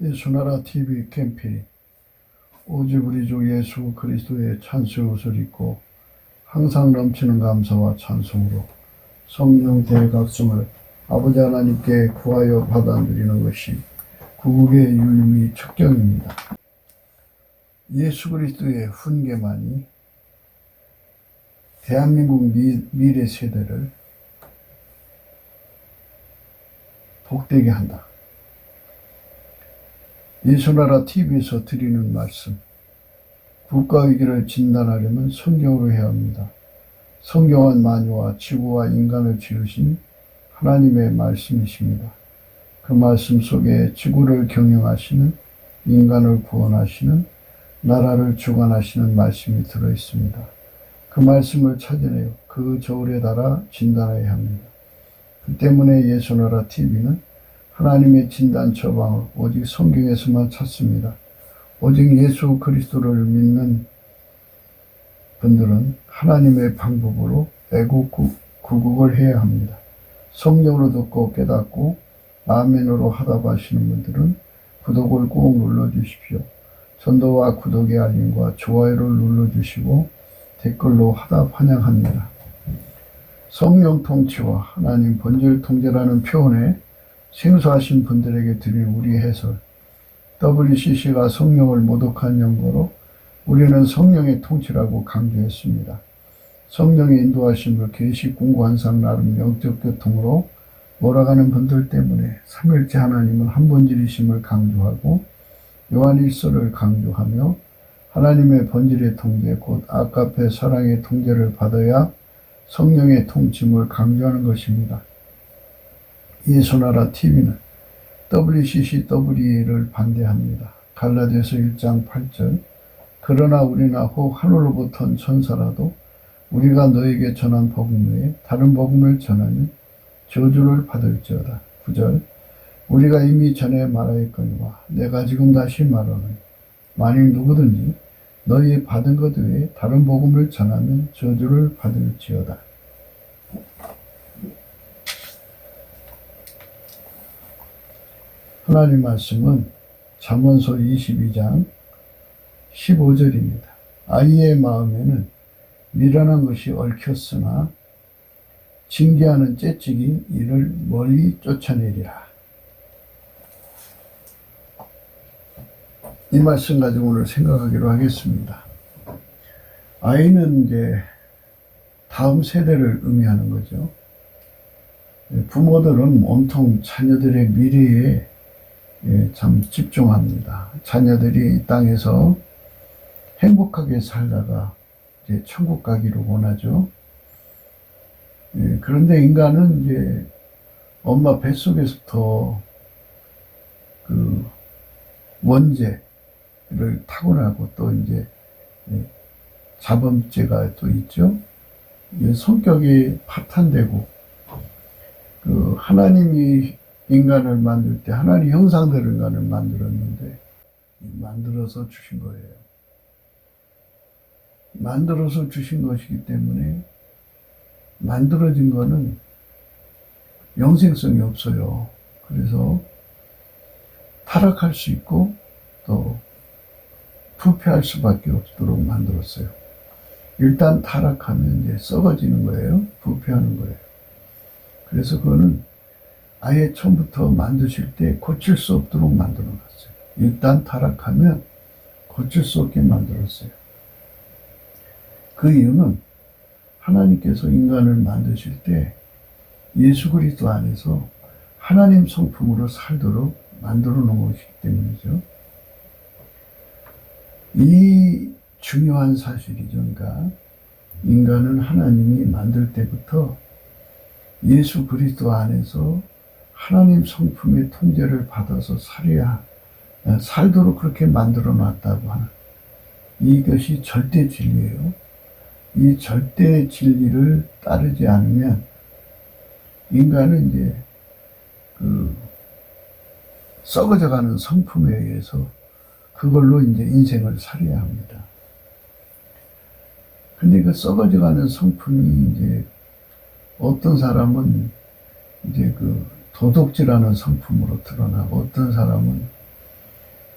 예수나라 TV 캠페인 오직 우리 주 예수 그리스도의 찬수의 옷을 입고 항상 넘치는 감사와 찬송으로 성령 대각성을 아버지 하나님께 구하여 받아들이는 것이 구국의 유의미 척경입니다. 예수 그리스도의 훈계만이 대한민국 미래 세대를 복되게 한다. 예수나라 TV에서 드리는 말씀, 국가위기를 진단하려면 성경으로 해야 합니다. 성경은 만유와 지구와 인간을 지으신 하나님의 말씀이십니다. 그 말씀 속에 지구를 경영하시는, 인간을 구원하시는, 나라를 주관하시는 말씀이 들어있습니다. 그 말씀을 찾아내어 그 저울에 달아 진단해야 합니다. 그 때문에 예수나라 TV는 하나님의 진단 처방을 오직 성경에서만 찾습니다. 오직 예수 그리스도를 믿는 분들은 하나님의 방법으로 구국을 해야 합니다. 성령으로 듣고 깨닫고 아멘으로 하다고 하시는 분들은 구독을 꼭 눌러주십시오. 전도와 구독의 알림과 좋아요를 눌러주시고 댓글로 하답 환영합니다. 성령 통치와 하나님 본질 통제라는 표현에 생소하신 분들에게 드린 우리 해설, WCC가 성령을 모독한 연고로 우리는 성령의 통치라고 강조했습니다. 성령의 인도하심을 계시 공관상 나름 영적 교통으로 몰아가는 분들 때문에 삼일째 하나님은 한 본질이심을 강조하고 요한일서를 강조하며 하나님의 본질의 통제 곧 아가페 사랑의 통제를 받아야 성령의 통치를 강조하는 것입니다. 예수나라 TV는 WCCW를 반대합니다. 갈라디아서 1장 8절 그러나 우리나 혹 하늘로부터 온 천사라도 우리가 너에게 전한 복음 외에 다른 복음을 전하면 저주를 받을지어다. 9절 우리가 이미 전에 말하였거니와 내가 지금 다시 말하노니 만일 누구든지 너희 받은 것 외에 다른 복음을 전하면 저주를 받을지어다. 하나님 말씀은 잠언서 22장 15절입니다. 아이의 마음에는 미련한 것이 얽혔으나 징계하는 째찍이 이를 멀리 쫓아내리라. 이 말씀 가지고 오늘 생각하기로 하겠습니다. 아이는 이제 다음 세대를 의미하는 거죠. 부모들은 온통 자녀들의 미래에 참 집중합니다. 자녀들이 이 땅에서 행복하게 살다가 이제 천국 가기를 원하죠. 그런데 인간은 이제 엄마 뱃속에서부터 그 원죄를 타고나고 또 이제 자범죄가 또 있죠. 성격이 파탄되고 그 하나님이 인간을 만들 때 하나님 형상대로 인간을 만들었는데 만들어서 주신 거예요. 만들어서 주신 것이기 때문에 만들어진 거는 영생성이 없어요. 그래서 타락할 수 있고 또 부패할 수밖에 없도록 만들었어요. 일단 타락하면 이제 썩어지는 거예요. 부패하는 거예요. 그래서 그거는 아예 처음부터 만드실 때 고칠 수 없도록 만들어 놨어요. 일단 타락하면 고칠 수 없게 만들었어요. 그 이유는 하나님께서 인간을 만드실 때 예수 그리스도 안에서 하나님 성품으로 살도록 만들어 놓은 것이기 때문이죠. 이 중요한 사실이죠. 그러니까 인간은 하나님이 만들 때부터 예수 그리스도 안에서 하나님 성품의 통제를 받아서 살도록 그렇게 만들어 놨다고 하는 이것이 절대 진리예요. 이 절대 진리를 따르지 않으면 인간은 이제 그 썩어져가는 성품에 의해서 그걸로 이제 인생을 살아야 합니다. 근데 그 썩어져가는 성품이 이제 어떤 사람은 이제 그 도둑질하는 성품으로 드러나고 어떤 사람은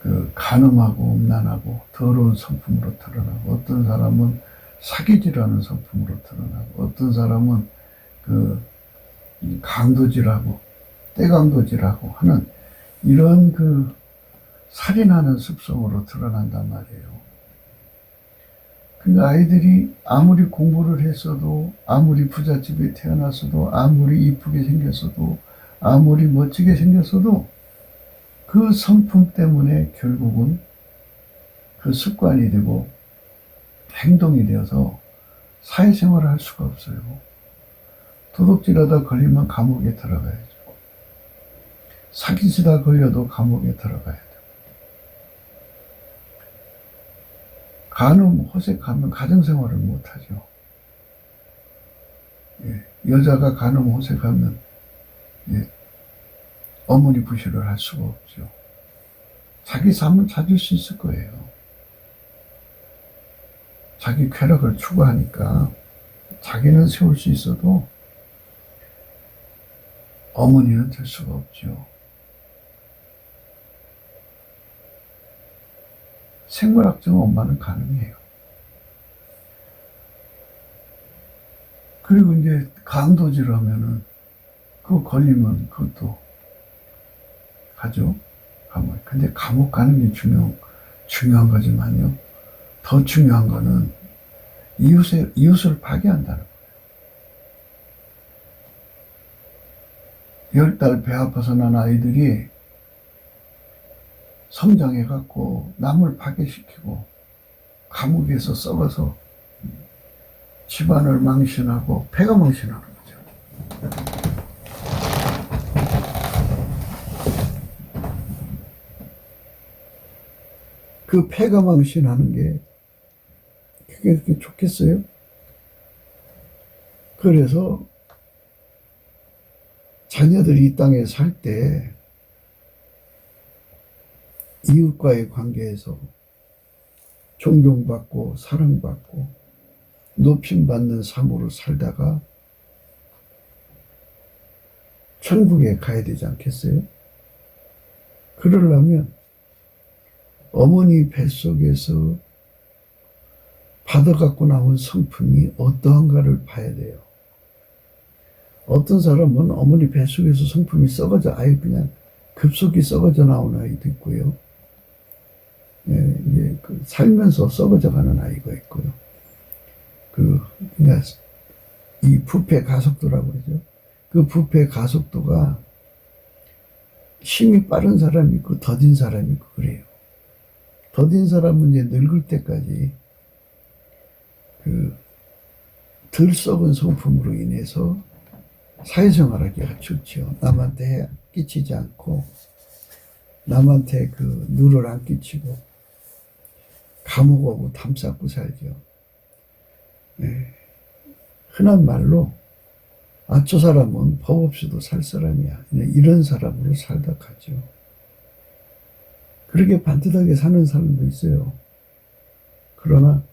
그 간음하고 음란하고 더러운 성품으로 드러나고, 어떤 사람은 사기질하는 성품으로 드러나고, 어떤 사람은 그 강도질하고 떼강도질하고 하는 이런 그 살인하는 습성으로 드러난단 말이에요. 그러니까 아이들이 아무리 공부를 했어도, 아무리 부잣집에 태어났어도, 아무리 이쁘게 생겼어도, 아무리 멋지게 생겼어도 그 성품 때문에 결국은 그 습관이 되고 행동이 되어서 사회생활을 할 수가 없어요. 도둑질하다 걸리면 감옥에 들어가야죠. 사기치다 걸려도 감옥에 들어가야 돼요. 간음, 호색하면 가정생활을 못하죠. 예, 여자가 간음, 호색하면 예, 어머니 부실을 할 수가 없죠. 자기 삶은 찾을 수 있을 거예요. 자기 쾌락을 추구하니까 자기는 세울 수 있어도 어머니는 될 수가 없죠. 생물학적 엄마는 가능해요. 그리고 이제 강도질 하면은 그거 걸리면 그것도 가죠. 감옥. 근데 감옥 가는 게 중요한 거지만요. 더 중요한 거는 이웃을 파괴한다는 거예요. 10달 배 아파서 난 아이들이 성장해갖고 남을 파괴시키고 감옥에서 썩어서 집안을 망신하고 폐가 망신하는 거죠. 그 폐가 망신하는 게 그게 그렇게 좋겠어요? 그래서 자녀들이 이 땅에 살 때 이웃과의 관계에서 존경받고 사랑받고 높임받는 삶으로 살다가 천국에 가야 되지 않겠어요? 그러려면 어머니 뱃속에서 받아갖고 나온 성품이 어떠한가를 봐야 돼요. 어떤 사람은 어머니 뱃속에서 성품이 썩어져 아예 그냥 급속히 썩어져 나온 아이도 있고요. 예, 이제 살면서 썩어져 가는 아이가 있고요. 그러니까 이 부패 가속도라고 그러죠. 그 부패 가속도가 힘이 빠른 사람이 있고 더딘 사람이 있고 그래요. 더딘 사람은 이제 늙을 때까지 덜 썩은 성품으로 인해서 사회생활하기가 좋죠. 남한테 끼치지 않고 남한테 누를 안 끼치고 감옥 오고 담 쌓고 살죠. 네. 흔한 말로 저 사람은 법 없이도 살 사람이야. 이런 사람으로 살다 가죠. 그렇게 반듯하게 사는 사람도 있어요. 그러나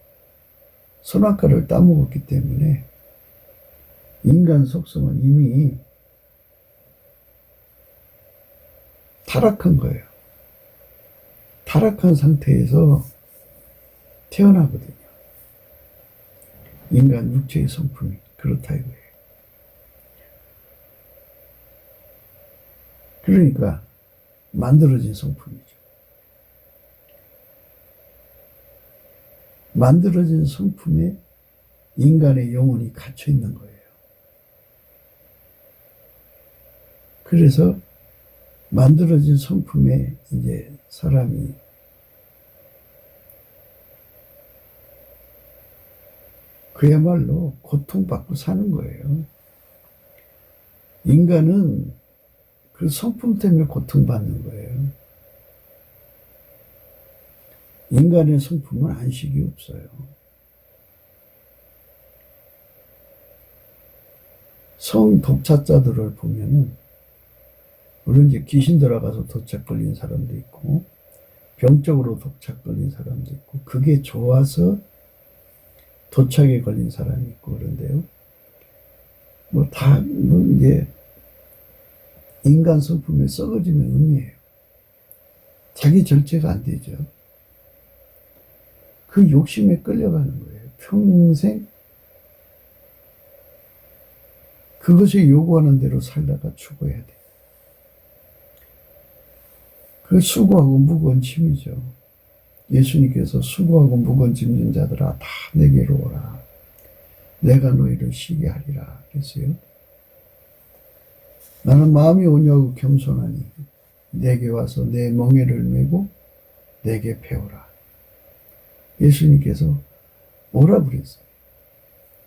선악과를 따먹었기 때문에 인간 속성은 이미 타락한 거예요. 타락한 상태에서 태어나거든요. 인간 육체의 성품이 그렇다 이거예요. 그러니까 만들어진 성품이죠. 만들어진 성품에 인간의 영혼이 갇혀 있는 거예요. 그래서 만들어진 성품에 이제 사람이 그야말로 고통받고 사는 거예요. 인간은 그 성품 때문에 고통받는 거예요. 인간의 성품은 안식이 없어요. 성독착자들을 보면은 물론 이제 귀신 들어가서 독착 걸린 사람도 있고 병적으로 독착 걸린 사람도 있고 그게 좋아서 도착에 걸린 사람이 있고 그런데요. 이게 인간 성품에 썩어지면 의미예요. 자기 절제가 안 되죠. 그 욕심에 끌려가는 거예요. 평생 그것이 요구하는 대로 살다가 죽어야 돼. 그 수고하고 무거운 짐이죠. 예수님께서 수고하고 무거운 짐진 자들아 다 내게로 오라. 내가 너희를 쉬게 하리라 그랬어요. 나는 마음이 온유하고 겸손하니 내게 와서 내 멍에를 메고 내게 배우라. 예수님께서 오라 그랬어요.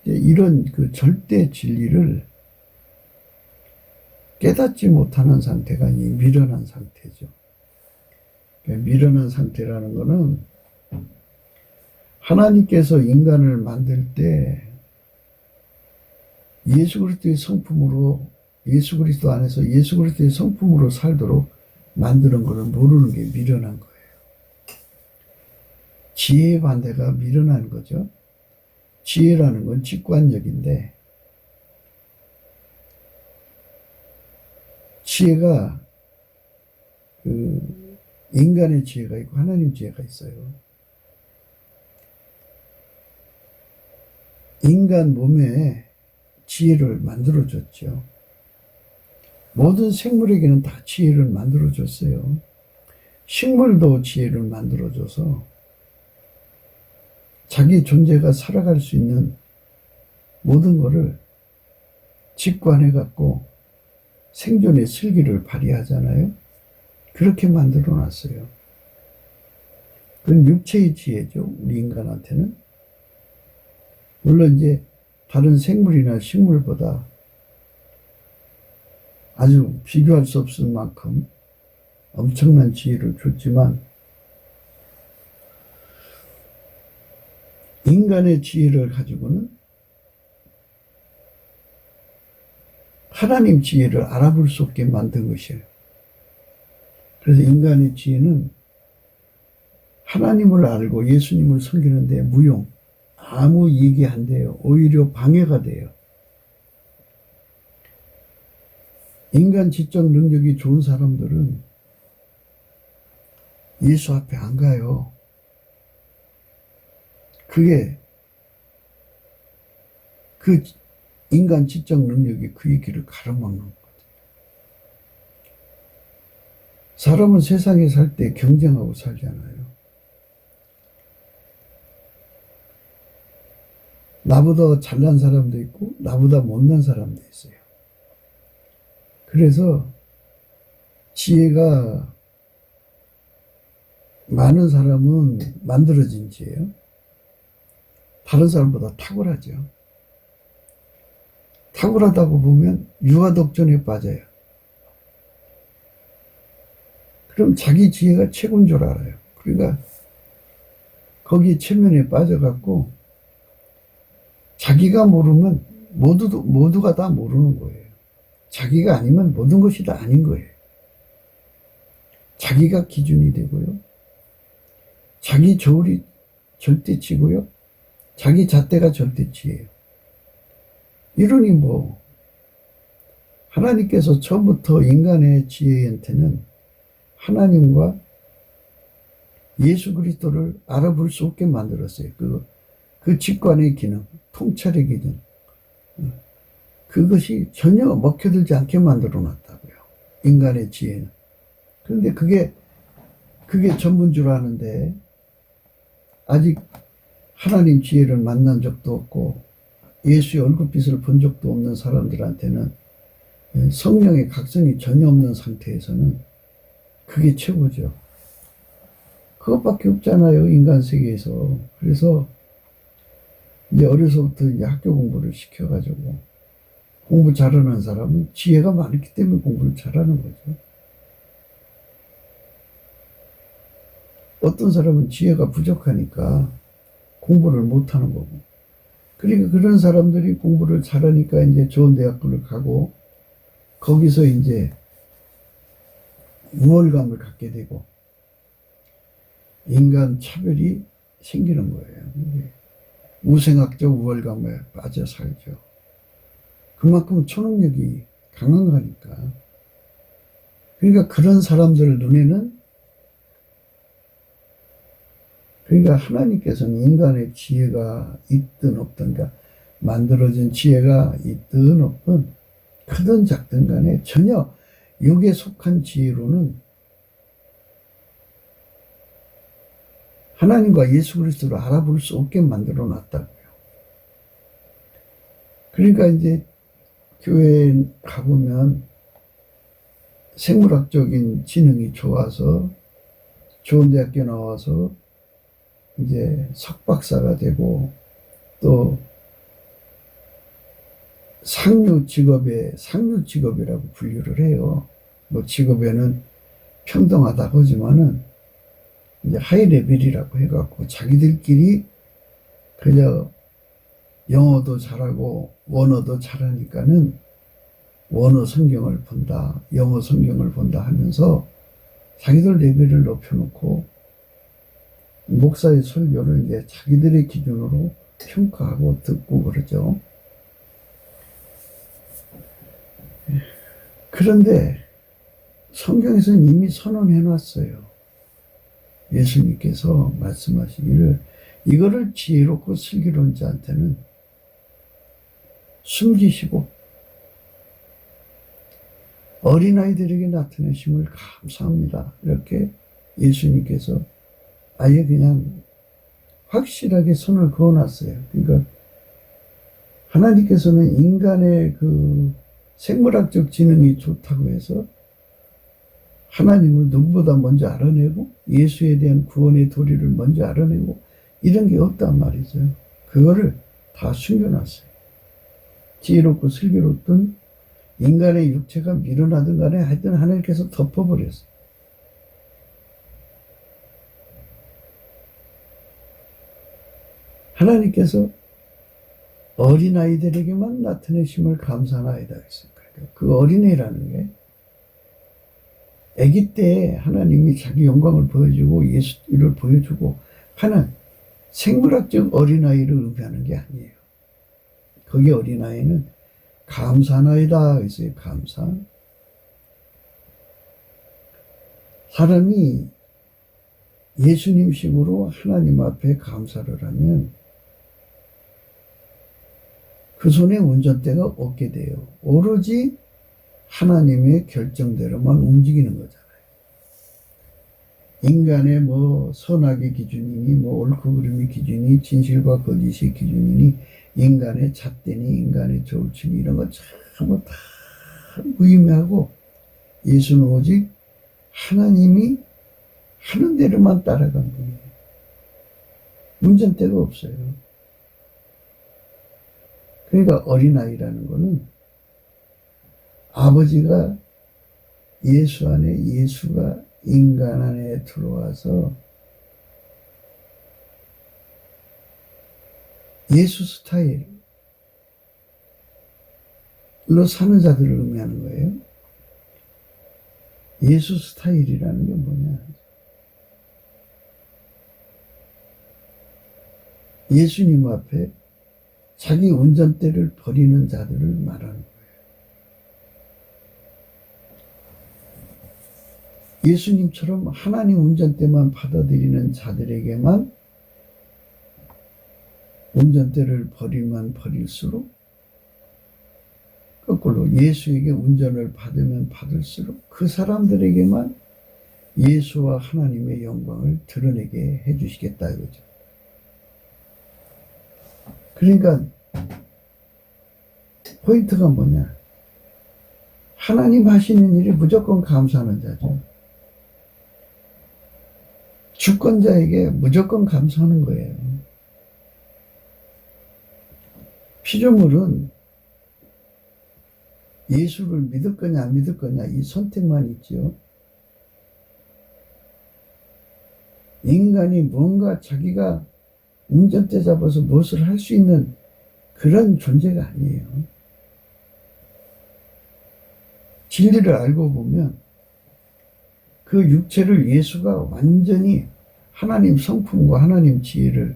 이런 그 절대 진리를 깨닫지 못하는 상태가 이 미련한 상태죠. 미련한 상태라는 것은 하나님께서 인간을 만들 때 예수 그리스도의 성품으로, 예수 그리스도 안에서 예수 그리스도의 성품으로 살도록 만드는 것을 모르는 게 미련한 거예요. 지혜의 반대가 미련한 거죠. 지혜라는 건 직관력인데, 지혜가 그 인간의 지혜가 있고 하나님 지혜가 있어요. 인간 몸에 지혜를 만들어줬죠. 모든 생물에게는 다 지혜를 만들어줬어요. 식물도 지혜를 만들어줘서 자기 존재가 살아갈 수 있는 모든 것을 직관해갖고 생존의 슬기를 발휘하잖아요. 그렇게 만들어 놨어요. 그건 육체의 지혜죠. 우리 인간한테는. 물론 이제 다른 생물이나 식물보다 아주 비교할 수 없을 만큼 엄청난 지혜를 줬지만 인간의 지혜를 가지고는 하나님 지혜를 알아볼 수 없게 만든 것이에요. 그래서 인간의 지혜는 하나님을 알고 예수님을 섬기는데 무용, 아무 이익이 안 돼요. 오히려 방해가 돼요. 인간 지적 능력이 좋은 사람들은 예수 앞에 안 가요. 그게 그 인간 지적 능력이 그의 길을 가로막는 거거든요. 사람은 세상에 살 때 경쟁하고 살잖아요. 나보다 잘난 사람도 있고 나보다 못난 사람도 있어요. 그래서 지혜가 많은 사람은 만들어진 지혜예요. 다른 사람보다 탁월하죠. 탁월하다고 보면 유아독존에 빠져요. 그럼 자기 지혜가 최고인 줄 알아요. 그러니까 거기 체면에 빠져갖고 자기가 모르면 모두가 다 모르는 거예요. 자기가 아니면 모든 것이 다 아닌 거예요. 자기가 기준이 되고요. 자기 저울이 절대치고요. 자기 잣대가 절대치예요. 이러니 뭐 하나님께서 처음부터 인간의 지혜한테는 하나님과 예수 그리스도를 알아볼 수 없게 만들었어요. 그 직관의 기능, 통찰의 기능, 그것이 전혀 먹혀들지 않게 만들어 놨다고요. 인간의 지혜는. 그런데 그게 전부인 줄 아는데 아직 하나님 지혜를 만난 적도 없고 예수의 얼굴빛을 본 적도 없는 사람들한테는 성령의 각성이 전혀 없는 상태에서는 그게 최고죠. 그것밖에 없잖아요, 인간 세계에서. 그래서 이제 어려서부터 이제 학교 공부를 시켜가지고 공부 잘하는 사람은 지혜가 많기 때문에 공부를 잘하는 거죠. 어떤 사람은 지혜가 부족하니까 공부를 못하는 거고. 그러니까 그런 사람들이 공부를 잘하니까 이제 좋은 대학교를 가고 거기서 이제 우월감을 갖게 되고 인간 차별이 생기는 거예요. 우생학적 우월감에 빠져 살죠. 그만큼 초능력이 강한 거니까. 그러니까 그런 사람들 눈에는 그러니까 하나님께서는 인간의 지혜가 있든 없든, 그러니까 만들어진 지혜가 있든 없든, 크든 작든 간에 전혀 육에 속한 지혜로는 하나님과 예수 그리스도를 알아볼 수 없게 만들어 놨다고요. 그러니까 이제 교회에 가보면 생물학적인 지능이 좋아서 좋은 대학교 나와서 이제 석박사가 되고 또 상류 직업이라고 분류를 해요. 뭐 직업에는 평등하다 하지만은 이제 하이 레벨이라고 해갖고 자기들끼리 그저 영어도 잘하고 원어도 잘하니까는 원어 성경을 본다, 영어 성경을 본다 하면서 자기들 레벨을 높여놓고 목사의 설교를 이제 자기들의 기준으로 평가하고 듣고 그러죠. 그런데 성경에서는 이미 선언해놨어요. 예수님께서 말씀하시기를 이거를 지혜롭고 슬기로운 자한테는 숨기시고 어린아이들에게 나타내심을 감사합니다. 이렇게 예수님께서 아예 그냥 확실하게 선을 그어놨어요. 그러니까 하나님께서는 인간의 그 생물학적 지능이 좋다고 해서 하나님을 누구보다 먼저 알아내고 예수에 대한 구원의 도리를 먼저 알아내고 이런 게 없단 말이죠. 그거를 다 숨겨놨어요. 지혜롭고 슬기롭든 인간의 육체가 밀어나든 간에 하여튼 하나님께서 덮어버렸어요. 하나님께서 어린아이들에게만 나타내심을 감사하나이다 했으니까 그 어린애라는 게 아기 때 하나님이 자기 영광을 보여주고 예수를 보여주고 하는 생물학적 어린아이를 의미하는 게 아니에요. 거기 어린아이는 감사나이다 했어요. 감사. 사람이 예수님식으로 하나님 앞에 감사를 하면 그 손에 운전대가 없게 돼요. 오로지 하나님의 결정대로만 움직이는 거잖아요. 인간의 뭐 선악의 기준이니 뭐 옳고 그름의 기준이 진실과 거짓의 기준이니 인간의 잣대니 인간의 조울증이 이런 거 전부 다 무의미하고 예수는 오직 하나님이 하는 대로만 따라간 분이에요. 운전대가 없어요. 그러니까 어린아이라는 거는 아버지가 예수 안에 예수가 인간 안에 들어와서 예수 스타일로 사는 자들을 의미하는 거예요. 예수 스타일이라는 게 뭐냐? 예수님 앞에 자기 운전대를 버리는 자들을 말하는 거예요. 예수님처럼 하나님 운전대만 받아들이는 자들에게만 운전대를 버리면 버릴수록 거꾸로 예수에게 운전을 받으면 받을수록 그 사람들에게만 예수와 하나님의 영광을 드러내게 해주시겠다 이거죠. 그러니까 포인트가 뭐냐? 하나님 하시는 일이 무조건 감사하는 자죠. 주권자에게 무조건 감사하는 거예요. 피조물은 예수를 믿을 거냐 안 믿을 거냐 이 선택만 있죠. 인간이 뭔가 자기가 운전대 잡아서 무엇을 할 수 있는 그런 존재가 아니에요. 진리를 알고 보면 그 육체를 예수가 완전히 하나님 성품과 하나님 지혜를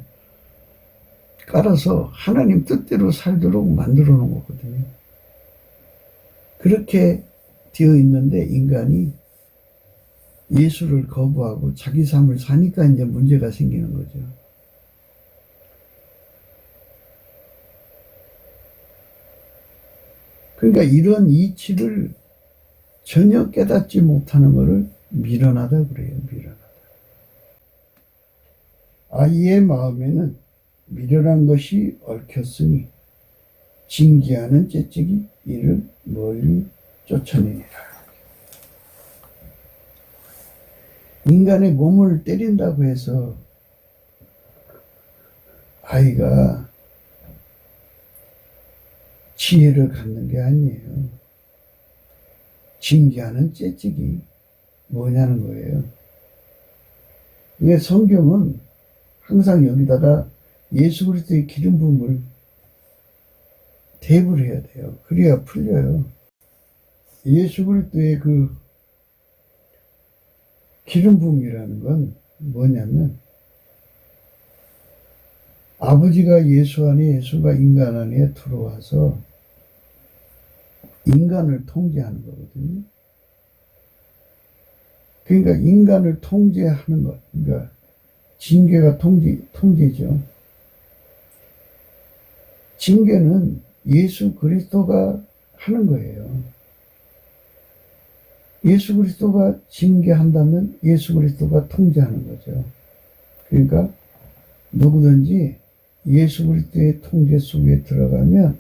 깔아서 하나님 뜻대로 살도록 만들어 놓은 거거든요. 그렇게 되어 있는데 인간이 예수를 거부하고 자기 삶을 사니까 이제 문제가 생기는 거죠. 그러니까 이런 이치를 전혀 깨닫지 못하는 것을 미련하다 그래요. 미련하다. 아이의 마음에는 미련한 것이 얽혔으니 징계하는 채찍이 이를 멀리 쫓아내니라. 인간의 몸을 때린다고 해서 아이가 지혜를 갖는 게 아니에요. 징계하는 채찍이 뭐냐는 거예요. 이게 성경은 항상 여기다가 예수 그리스도의 기름 부음을 대입을 해야 돼요. 그래야 풀려요. 예수 그리스도의 그 기름 부음이라는 건 뭐냐면 아버지가 예수 안에 예수가 인간 안에 들어와서 인간을 통제하는 거거든요. 그러니까 인간을 통제하는 것. 그러니까 징계가 통제죠. 징계는 예수 그리스도가 하는 거예요. 예수 그리스도가 징계한다면 예수 그리스도가 통제하는 거죠. 그러니까 누구든지 예수 그리스도의 통제 속에 들어가면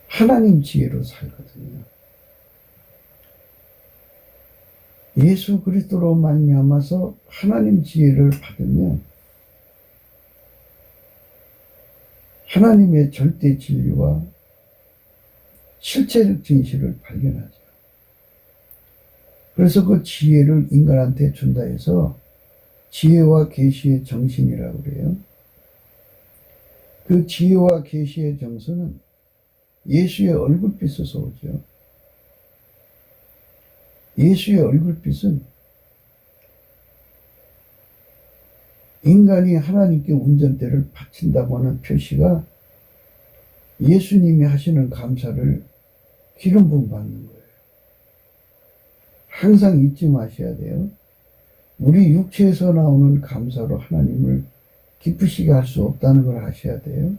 하나님 지혜로 살거든요. 예수 그리스도로 말미암아서 하나님 지혜를 받으면 하나님의 절대 진리와 실체적 진실을 발견하죠. 그래서 그 지혜를 인간한테 준다 해서 지혜와 계시의 정신이라고 그래요. 그 지혜와 계시의 정신은 예수의 얼굴빛에서 오죠. 예수의 얼굴빛은 인간이 하나님께 운전대를 바친다고 하는 표시가 예수님이 하시는 감사를 기름 부음 받는 거예요. 항상 잊지 마셔야 돼요. 우리 육체에서 나오는 감사로 하나님을 기쁘시게 할 수 없다는 걸 아셔야 돼요.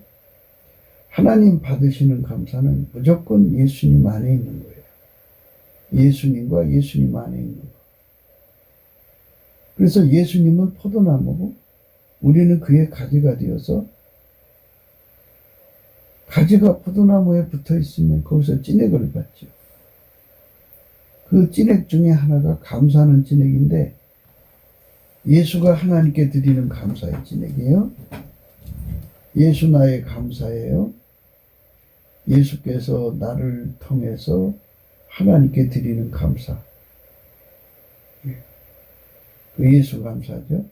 하나님 받으시는 감사는 무조건 예수님 안에 있는 거예요. 예수님과 예수님 안에 있는 거. 그래서 예수님은 포도나무고 우리는 그의 가지가 되어서 가지가 포도나무에 붙어 있으면 거기서 찐액을 받죠. 그 찐액 중에 하나가 감사하는 찐액인데 예수가 하나님께 드리는 감사의 찐액이에요. 예수 나의 감사예요. 예수께서 나를 통해서 하나님께 드리는 감사. 그 예수 감사죠.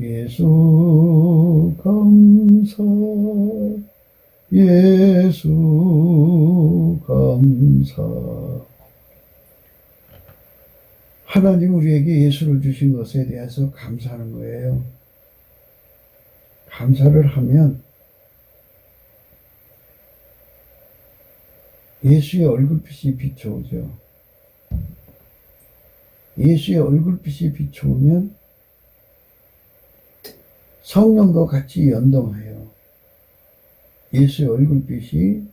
예수 감사, 예수 감사. 하나님 우리에게 예수를 주신 것에 대해서 감사하는 거예요. 감사를 하면 예수의 얼굴빛이 비춰오죠. 예수의 얼굴빛이 비춰오면 성령도 같이 연동해요. 예수의 얼굴빛이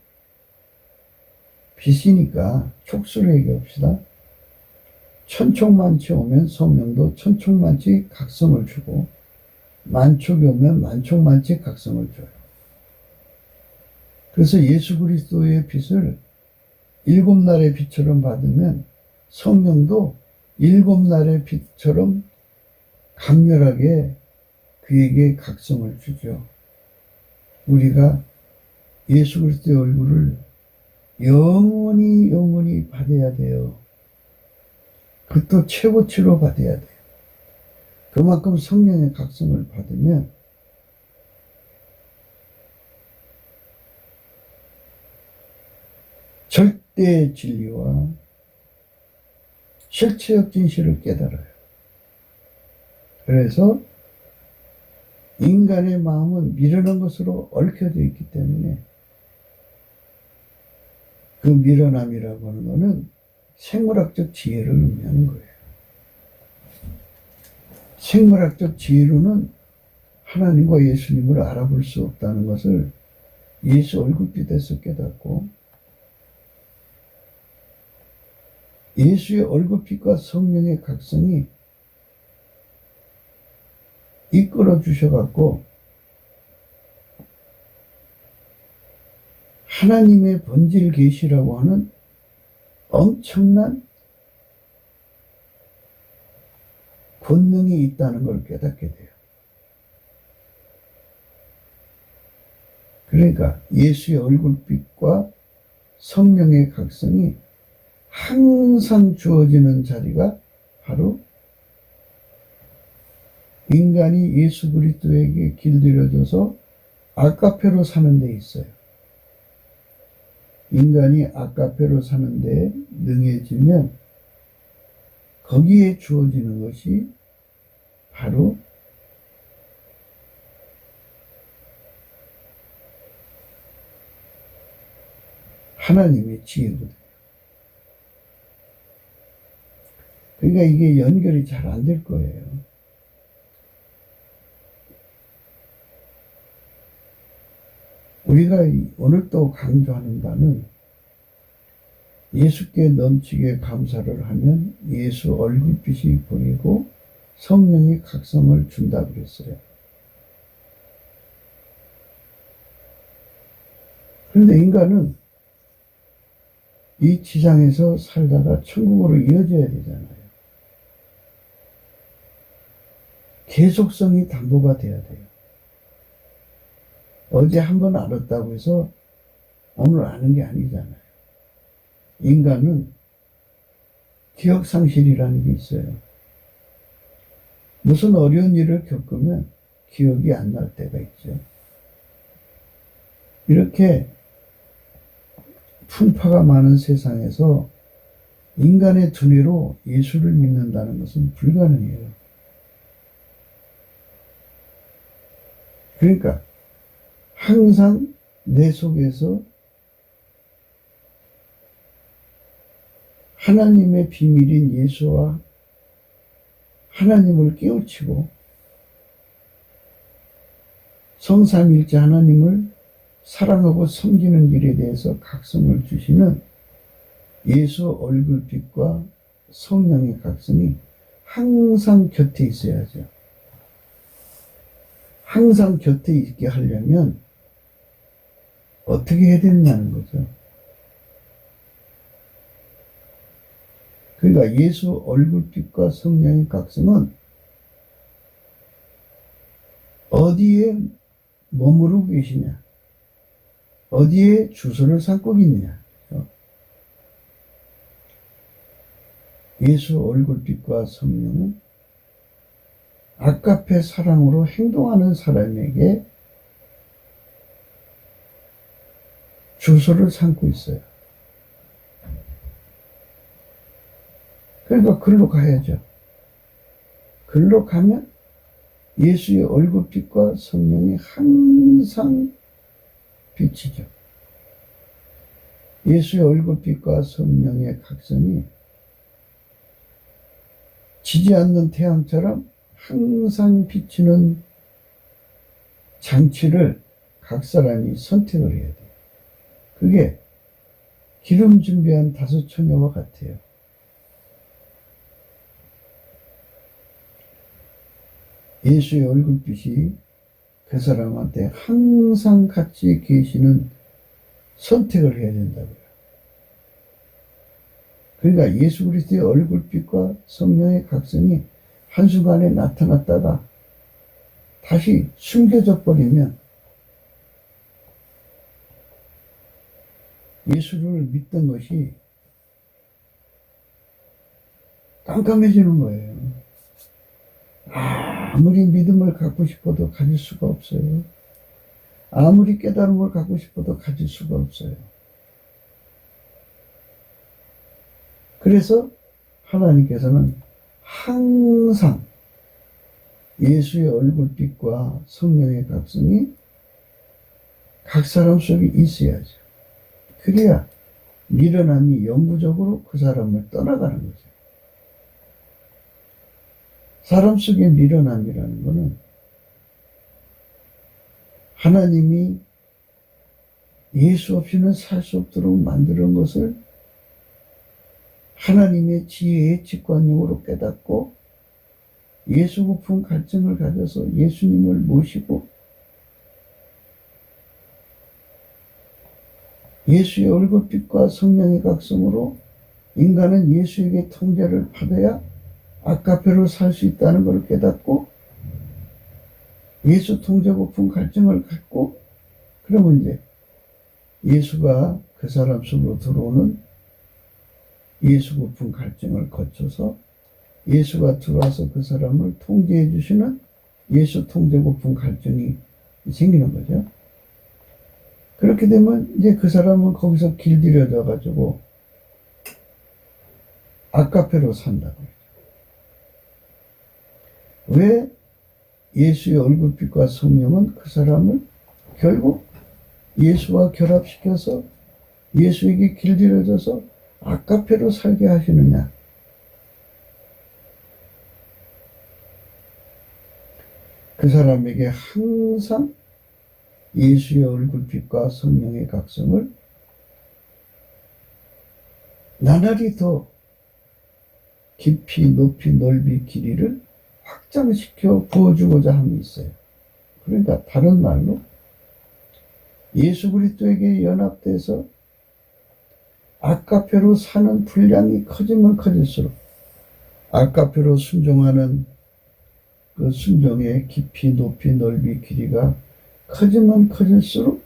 빛이니까 촉수를 얘기합시다. 천촉만치 오면 성령도 천촉만치 각성을 주고 만촉이 오면 만촉만치 각성을 줘요. 그래서 예수 그리스도의 빛을 7날의 빛처럼 받으면 성령도 7날의 빛처럼 강렬하게 그에게 각성을 주죠. 우리가 예수 그리스도의 얼굴을 영원히 받아야 돼요. 그것도 최고치로 받아야 돼요. 그만큼 성령의 각성을 받으면 절대 진리와 실체적 진실을 깨달아요. 그래서 인간의 마음은 미련한 것으로 얽혀져 있기 때문에 그 미련함이라고 하는 것은 생물학적 지혜를 의미하는 거예요. 생물학적 지혜로는 하나님과 예수님을 알아볼 수 없다는 것을 예수 얼굴빛에서 깨닫고, 예수의 얼굴빛과 성령의 각성이 이끌어 주셔갖고 하나님의 본질 계시라고 하는 엄청난 권능이 있다는 걸 깨닫게 돼요. 그러니까 예수의 얼굴빛과 성령의 각성이 항상 주어지는 자리가 바로 인간이 예수 그리스도에게 길들여져서 아카페로 사는 데 있어요. 인간이 아카페로 사는 데 능해지면 거기에 주어지는 것이 바로 하나님의 지혜거든요. 그러니까 이게 연결이 잘 안 될 거예요. 우리가 오늘 또 강조하는 바는 예수께 넘치게 감사를 하면 예수 얼굴빛이 보이고 성령이 각성을 준다고 그랬어요. 그런데 인간은 이 지상에서 살다가 천국으로 이어져야 되잖아요. 계속성이 담보가 돼야 돼요. 어제 한번 알았다고 해서 오늘 아는 게 아니잖아요. 인간은 기억상실이라는 게 있어요. 무슨 어려운 일을 겪으면 기억이 안 날 때가 있죠. 이렇게 풍파가 많은 세상에서 인간의 두뇌로 예수를 믿는다는 것은 불가능해요. 그러니까 항상 내 속에서 하나님의 비밀인 예수와 하나님을 깨우치고 성삼일체 하나님을 사랑하고 섬기는 길에 대해서 각성을 주시는 예수 얼굴빛과 성령의 각성이 항상 곁에 있어야죠. 항상 곁에 있게 하려면 어떻게 해야 되느냐는 거죠. 그러니까 예수 얼굴빛과 성령의 각성은 어디에 머무르고 계시냐, 어디에 주소를 삼고 있느냐. 예수 얼굴빛과 성령은 아카페 사랑으로 행동하는 사람에게 주소를 삼고 있어요. 그러니까 글로 가야죠. 글로 가면 예수의 얼굴빛과 성령이 항상 비치죠. 예수의 얼굴빛과 성령의 각성이 지지 않는 태양처럼 항상 비치는 장치를 각 사람이 선택을 해야 돼요. 그게 기름 준비한 5 처녀와 같아요. 예수의 얼굴빛이 그 사람한테 항상 같이 계시는 선택을 해야 된다고요. 그러니까 예수 그리스도의 얼굴빛과 성령의 각성이 한순간에 나타났다가 다시 숨겨져 버리면 예수를 믿던 것이 깜깜해지는 거예요. 아무리 믿음을 갖고 싶어도 가질 수가 없어요. 아무리 깨달음을 갖고 싶어도 가질 수가 없어요. 그래서 하나님께서는 항상 예수의 얼굴빛과 성령의 각성이 각 사람 속에 있어야죠. 그래야 미련함이 영구적으로 그 사람을 떠나가는 거죠. 사람 속의 미련함이라는 것은 하나님이 예수 없이는 살 수 없도록 만드는 것을 하나님의 지혜의 직관용으로 깨닫고 예수 고픈 갈증을 가져서 예수님을 모시고 예수의 얼굴빛과 성령의 각성으로 인간은 예수에게 통제를 받아야 아까페로 살 수 있다는 것을 깨닫고 예수 통제 고픈 갈증을 갖고 그러면 이제 예수가 그 사람 속으로 들어오는 예수 고픈 갈증을 거쳐서 예수가 들어와서 그 사람을 통제해 주시는 예수 통제 고픈 갈증이 생기는 거죠. 그렇게 되면 이제 그 사람은 거기서 길들여져 가지고 아까페로 산다고 그러죠. 왜 예수의 얼굴빛과 성령은 그 사람을 결국 예수와 결합시켜서 예수에게 길들여져서 아까페로 살게 하시느냐? 그 사람에게 항상 예수의 얼굴빛과 성령의 각성을 나날이 더 깊이, 높이, 넓이, 길이를 확장시켜 부어주고자 함이 있어요. 그러니까 다른 말로 예수 그리스도에게 연합돼서 아까페로 사는 분량이 커지면 커질수록 아까페로 순종하는 그 순종의 깊이, 높이, 넓이, 길이가 커지면 커질수록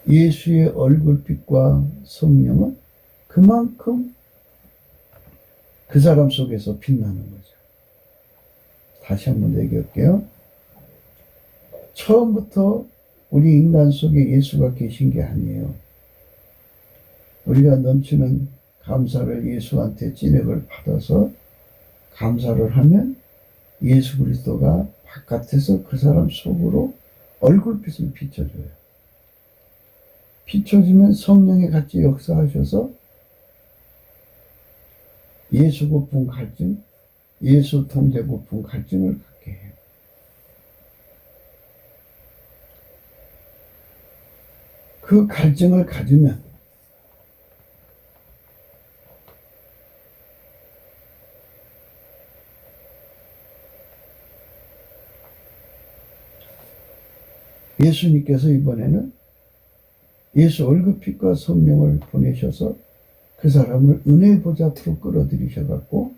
예수의 얼굴빛과 성령은 그만큼 그 사람 속에서 빛나는 거죠. 다시 한번 얘기할게요. 처음부터 우리 인간 속에 예수가 계신 게 아니에요. 우리가 넘치는 감사를 예수한테 찐액을 받아서 감사를 하면 예수 그리스도가 바깥에서 그 사람 속으로 얼굴빛을 비춰줘요. 비춰주면 성령이 같이 역사하셔서 예수 고픈 갈증, 예수 통제 고픈 갈증을 갖게 해요. 그 갈증을 가지면 예수님께서 이번에는 예수 얼굴빛과 성령을 보내셔서 그 사람을 은혜의 보좌 앞으로 끌어들이셔갖고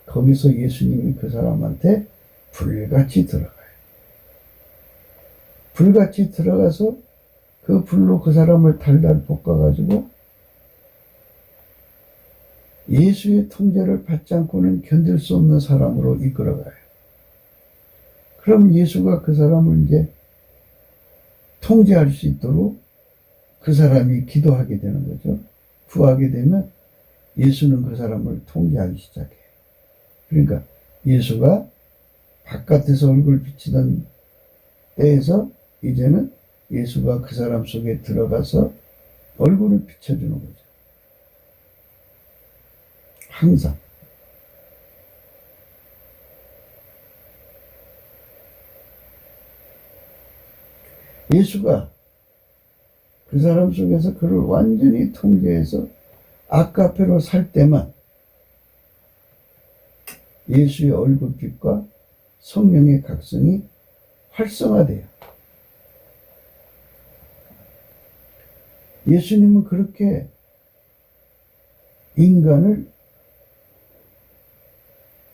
거기서 예수님이 그 사람한테 불같이 들어가요. 불같이 들어가서 그 불로 그 사람을 달달 볶아가지고 예수의 통제를 받지 않고는 견딜 수 없는 사람으로 이끌어가요. 그럼 예수가 그 사람을 이제 통제할 수 있도록 그 사람이 기도하게 되는 거죠. 구하게 되면 예수는 그 사람을 통제하기 시작해요. 그러니까 예수가 바깥에서 얼굴 비치던 때에서 이제는 예수가 그 사람 속에 들어가서 얼굴을 비춰주는 거죠. 항상. 예수가 그 사람 속에서 그를 완전히 통제해서 아까페로 살 때만 예수의 얼굴빛과 성령의 각성이 활성화돼요. 예수님은 그렇게 인간을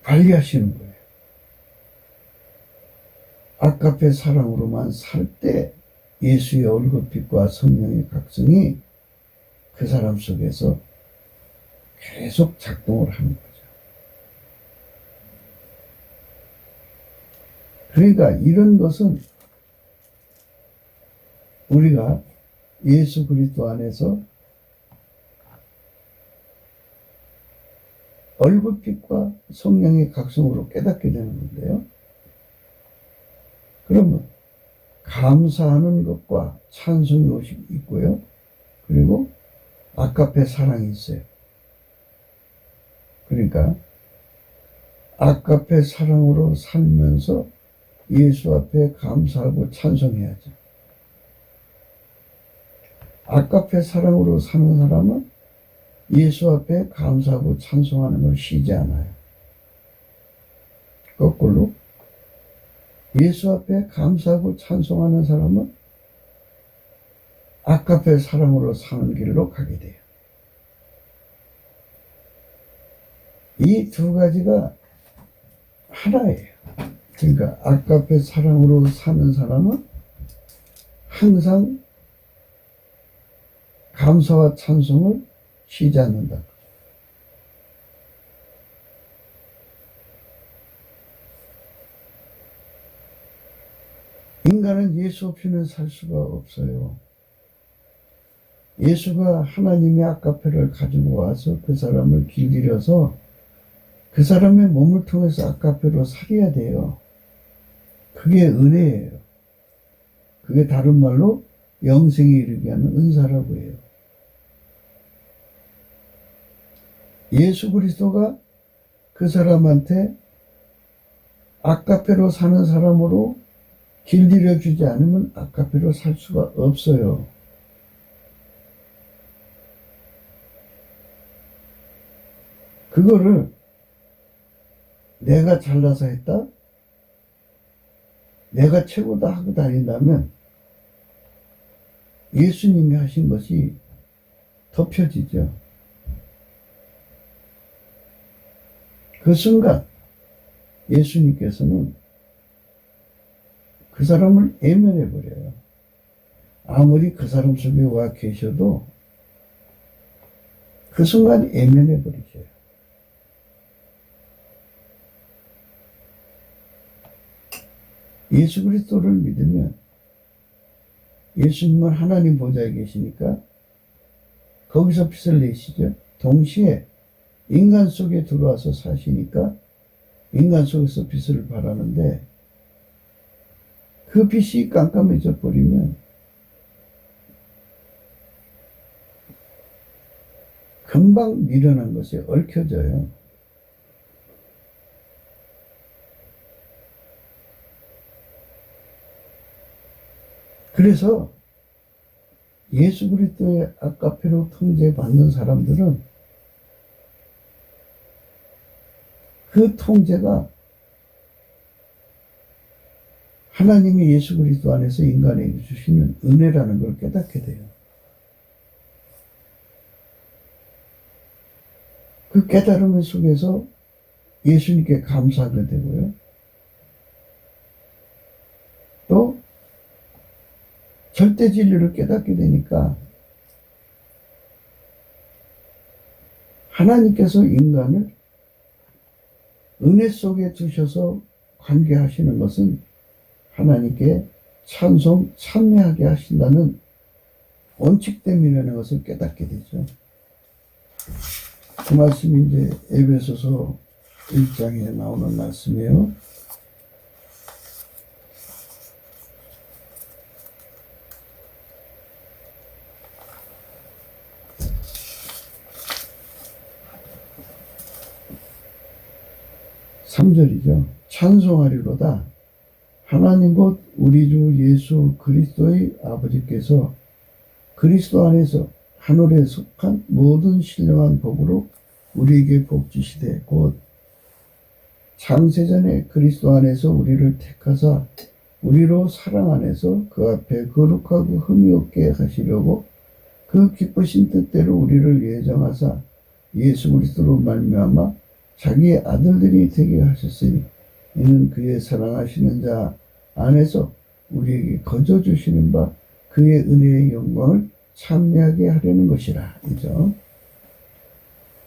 관리하시는 거예요. 아까페 사랑으로만 살 때 예수의 얼굴빛과 성령의 각성이 그 사람 속에서 계속 작동을 하는 거죠. 그러니까 이런 것은 우리가 예수 그리스도 안에서 얼굴빛과 성령의 각성으로 깨닫게 되는 건데요. 그러면 감사하는 것과 찬송이 있고요. 그리고 아까페 사랑이 있어요. 그러니까 아까페 사랑으로 살면서 예수 앞에 감사하고 찬송해야죠. 아까페 사랑으로 사는 사람은 예수 앞에 감사하고 찬송하는 걸 쉬지 않아요. 거꾸로 예수 앞에 감사하고 찬송하는 사람은 아까페 사랑으로 사는 길로 가게 돼요. 이 두 가지가 하나예요. 그러니까 아까페 사랑으로 사는 사람은 항상 감사와 찬송을 쉬지 않는다. 인간은 예수 없이는 살 수가 없어요. 예수가 하나님의 아까페를 가지고 와서 그 사람을 길들여서 그 사람의 몸을 통해서 아까페로 살아야 돼요. 그게 은혜예요. 그게 다른 말로 영생에 이르게 하는 은사라고 해요. 예수 그리스도가 그 사람한테 아까페로 사는 사람으로 길들여 주지 않으면 아까페로 살 수가 없어요. 그거를 내가 잘나서 했다? 내가 최고다 하고 다닌다면 예수님이 하신 것이 덮여지죠. 그 순간 예수님께서는 그 사람을 애면해버려요. 아무리 그 사람 속에 와 계셔도 그 순간 애면해버리죠. 예수 그리스도를 믿으면 예수님은 하나님 보좌에 계시니까 거기서 빛을 내시죠. 동시에 인간 속에 들어와서 사시니까 인간 속에서 빛을 발하는데 그 빛이 깜깜해져 버리면 금방 미련한 것에 얽혀져요. 그래서 예수 그리스도의 아까페로 통제받는 사람들은 그 통제가 하나님이 예수 그리스도 안에서 인간에게 주시는 은혜라는 걸 깨닫게 돼요. 그 깨달음 속에서 예수님께 감사하게 되고요. 또 절대 진리를 깨닫게 되니까 하나님께서 인간을 은혜 속에 두셔서 관계하시는 것은 하나님께 찬송, 찬미하게 하신다는 원칙 때문이라는 것을 깨닫게 되죠. 그 말씀이 이제 에베소서 1장에 나오는 말씀이에요. (3절이죠) 찬송하리로다 하나님 곧 우리 주 예수 그리스도의 아버지께서 그리스도 안에서 하늘에 속한 모든 신령한 복으로 우리에게 복 주시되 곧 창세전에 그리스도 안에서 우리를 택하사 우리로 사랑 안에서 그 앞에 거룩하고 흠이 없게 하시려고 그 기쁘신 뜻대로 우리를 예정하사 예수 그리스도로 말미암아 자기의 아들들이 되게 하셨으니 이는 그의 사랑하시는 자 안에서 우리에게 거저 주시는 바 그의 은혜의 영광을 찬미하게 하려는 것이라. 그죠?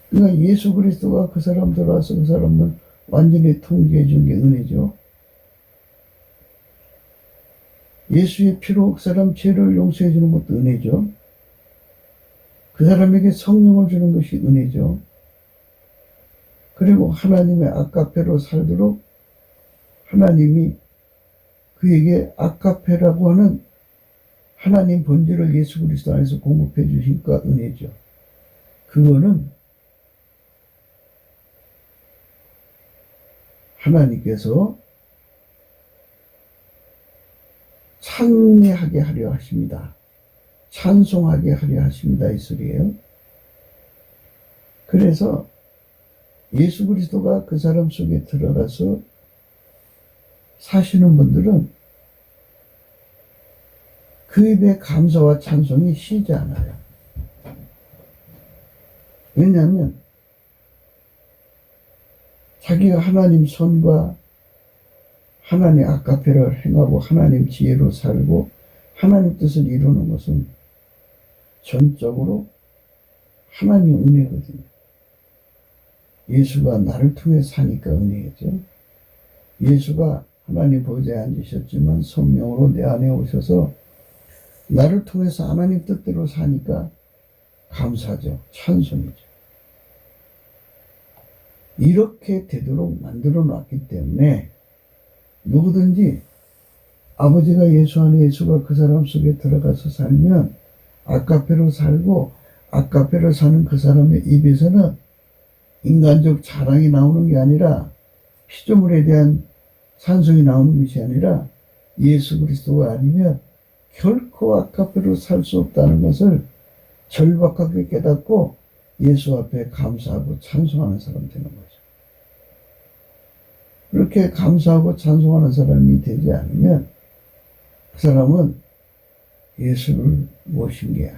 그러니까 예수 그리스도가 그 사람 들어와서 그 사람을 완전히 통제해 준 게 은혜죠. 예수의 피로 그 사람 죄를 용서해 주는 것도 은혜죠. 그 사람에게 성령을 주는 것이 은혜죠. 그리고 하나님의 아까페로 살도록 하나님이 그에게 아까페라고 하는 하나님 본질을 예수 그리스도 안에서 공급해 주시니까 은혜죠. 그거는 하나님께서 찬미하게 하려 하십니다. 찬송하게 하려 하십니다. 이 소리예요. 그래서 예수 그리스도가 그 사람 속에 들어가서 사시는 분들은 그 입에 감사와 찬송이 쉬지 않아요. 왜냐하면 자기가 하나님 손과 하나님 아카페를 행하고 하나님 지혜로 살고 하나님 뜻을 이루는 것은 전적으로 하나님 은혜거든요. 예수가 나를 통해 사니까 은혜죠. 예수가 하나님 보좌에 앉으셨지만 성령으로 내 안에 오셔서 나를 통해서 하나님 뜻대로 사니까 감사죠. 찬송이죠. 이렇게 되도록 만들어 놨기 때문에 누구든지 아버지가 예수 안에 예수가 그 사람 속에 들어가서 살면 아카페로 살고 아카페로 사는 그 사람의 입에서는 인간적 자랑이 나오는 게 아니라 피조물에 대한 찬송이 나오는 것이 아니라 예수 그리스도가 아니면 결코 아카페로 살 수 없다는 것을 절박하게 깨닫고 예수 앞에 감사하고 찬송하는 사람 되는 거죠. 그렇게 감사하고 찬송하는 사람이 되지 않으면 그 사람은 예수를 모신 게 아니에요.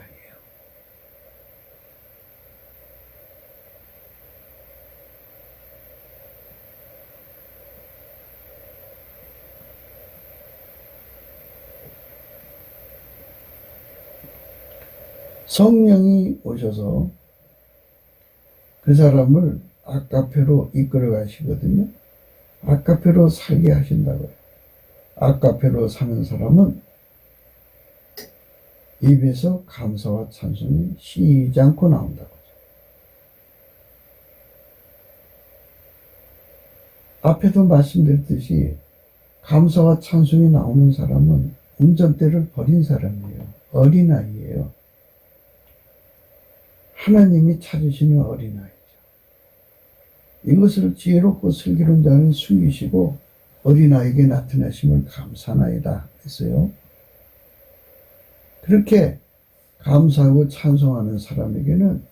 성령이 오셔서 그 사람을 아카페로 이끌어 가시거든요. 아카페로 살게 하신다고요. 아카페로 사는 사람은 입에서 감사와 찬송이 쉬지 않고 나온다고. 앞에도 말씀드렸듯이 감사와 찬송이 나오는 사람은 운전대를 버린 사람이에요. 어린아이예요. 하나님이 찾으시는 어린아이죠. 이것을 지혜롭고 슬기로운 자는 숨기시고 어린아이에게 나타나심을 감사나이다 했어요. 그렇게 감사하고 찬송하는 사람에게는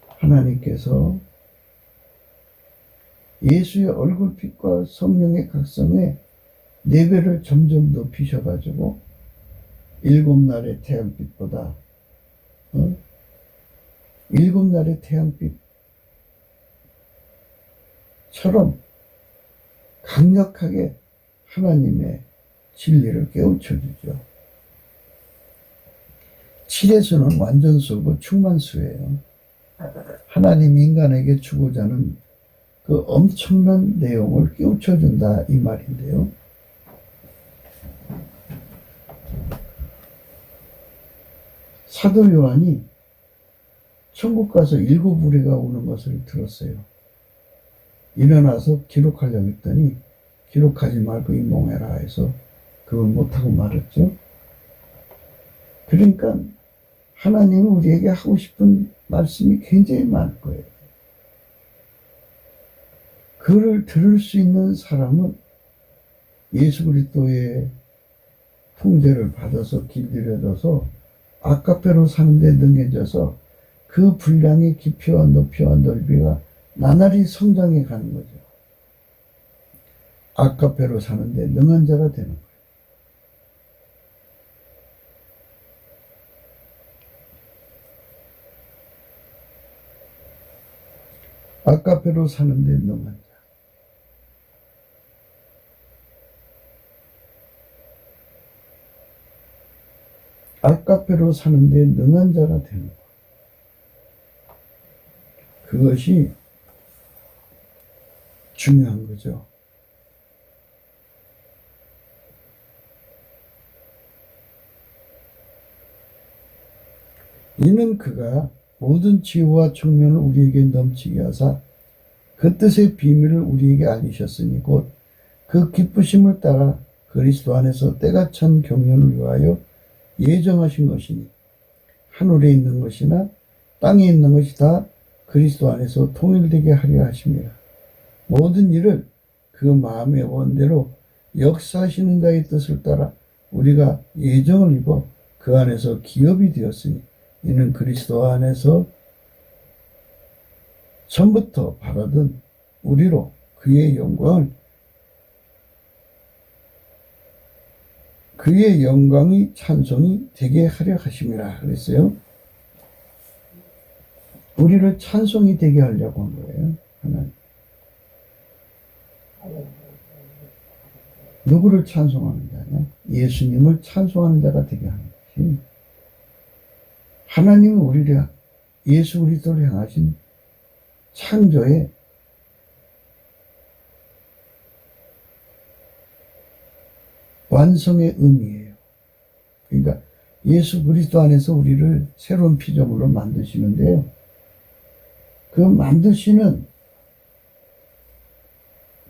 하나님께서 예수의 얼굴빛과 성령의 각성에 4배를 점점 높이셔가지고 7날의 태양빛보다 7날의 태양빛처럼 강력하게 하나님의 진리를 깨우쳐주죠. 7에서는 완전수고 충만수예요. 하나님이 인간에게 주고자 하는 그 엄청난 내용을 깨우쳐준다 이 말인데요. 사도 요한이 천국 가서 7우리가 오는 것을 들었어요. 일어나서 기록하려고 했더니 기록하지 말고 인봉해라 해서 그걸 못하고 말았죠. 그러니까 하나님은 우리에게 하고 싶은 말씀이 굉장히 많을 거예요. 그를 들을 수 있는 사람은 예수 그리스도의 통제를 받아서 길들여져서 아카페로 사는데 능해져서 그 분량의 깊이와 높이와 넓이가 나날이 성장해 가는 거죠. 아카페로 사는데 능한 자가 되는 거예요. 아카페로 사는데 능한 자. 아카페로 사는데 능한 자가 되는 것. 그것이 중요한 거죠. 이는 그가 모든 지혜와 총명을 우리에게 넘치게 하사 그 뜻의 비밀을 우리에게 알리셨으니 곧 그 기쁘심을 따라 그리스도 안에서 때가 찬 경륜을 위하여 예정하신 것이니 하늘에 있는 것이나 땅에 있는 것이 다 그리스도 안에서 통일되게 하려 하십니다. 모든 일을 그 마음의 원대로 역사하시는 자의 뜻을 따라 우리가 예정을 입어 그 안에서 기업이 되었으니 이는 그리스도 안에서 전부터 바라던 우리로 그의 영광의 찬송이 되게 하려 하심이라 그랬어요. 우리를 찬송이 되게 하려고 한 거예요. 하나님. 누구를 찬송하는 자냐? 예수님을 찬송하는 자가 되게 하는 것이, 하나님은 우리를, 예수 그리스도를 향하신 창조의 완성의 의미예요. 그러니까 예수 그리스도 안에서 우리를 새로운 피조물로 만드시는데요. 그 만드시는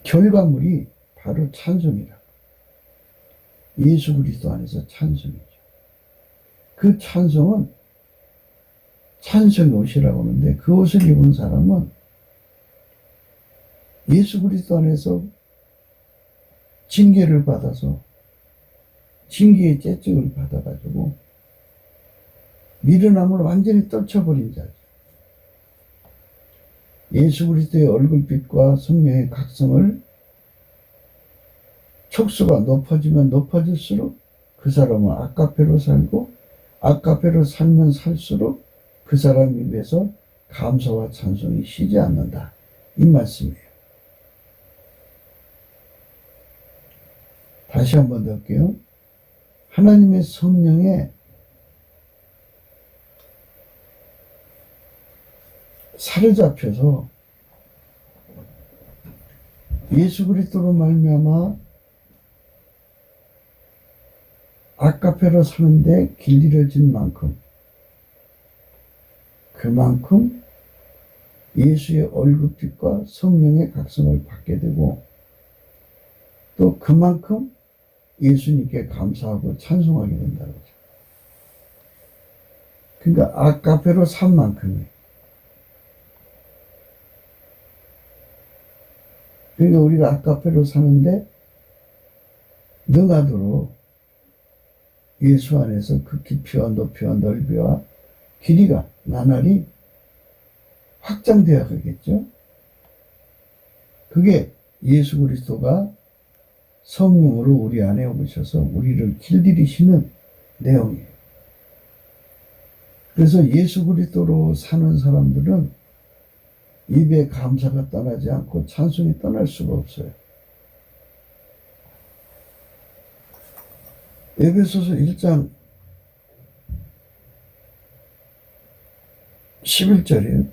결과물이 바로 찬송이라. 예수 그리스도 안에서 찬송이죠. 그 찬송은 찬송의 옷이라고 하는데, 그 옷을 입은 사람은 예수 그리스도 안에서 징계를 받아서 징계의 채찍을 받아가지고 미련함을 완전히 떨쳐버린 자죠. 예수 그리스도의 얼굴빛과 성령의 각성을 촉수가 높아지면 높아질수록 그 사람은 아까페로 살고, 아까페로 살면 살수록 그 사람 입에서 감사와 찬송이 쉬지 않는다. 이 말씀이에요. 다시 한번 더 할게요. 하나님의 성령에 사로잡혀서 예수 그리스도로 말미암아 아까페로 사는데 길들여진 만큼, 그만큼 예수의 얼굴빛과 성령의 각성을 받게 되고, 또 그만큼 예수님께 감사하고 찬송하게 된다는 거죠. 그러니까 아까페로 산 만큼이에요. 그러니까 우리가 아까페로 사는데 능하도록 예수 안에서 그 깊이와 높이와 넓이와 길이가 나날이 확장되어 가겠죠. 그게 예수 그리스도가 성령으로 우리 안에 오셔서 우리를 길들이시는 내용이에요. 그래서 예수 그리스도로 사는 사람들은 입에 감사가 떠나지 않고 찬송이 떠날 수가 없어요. 에베소서 1장 11절에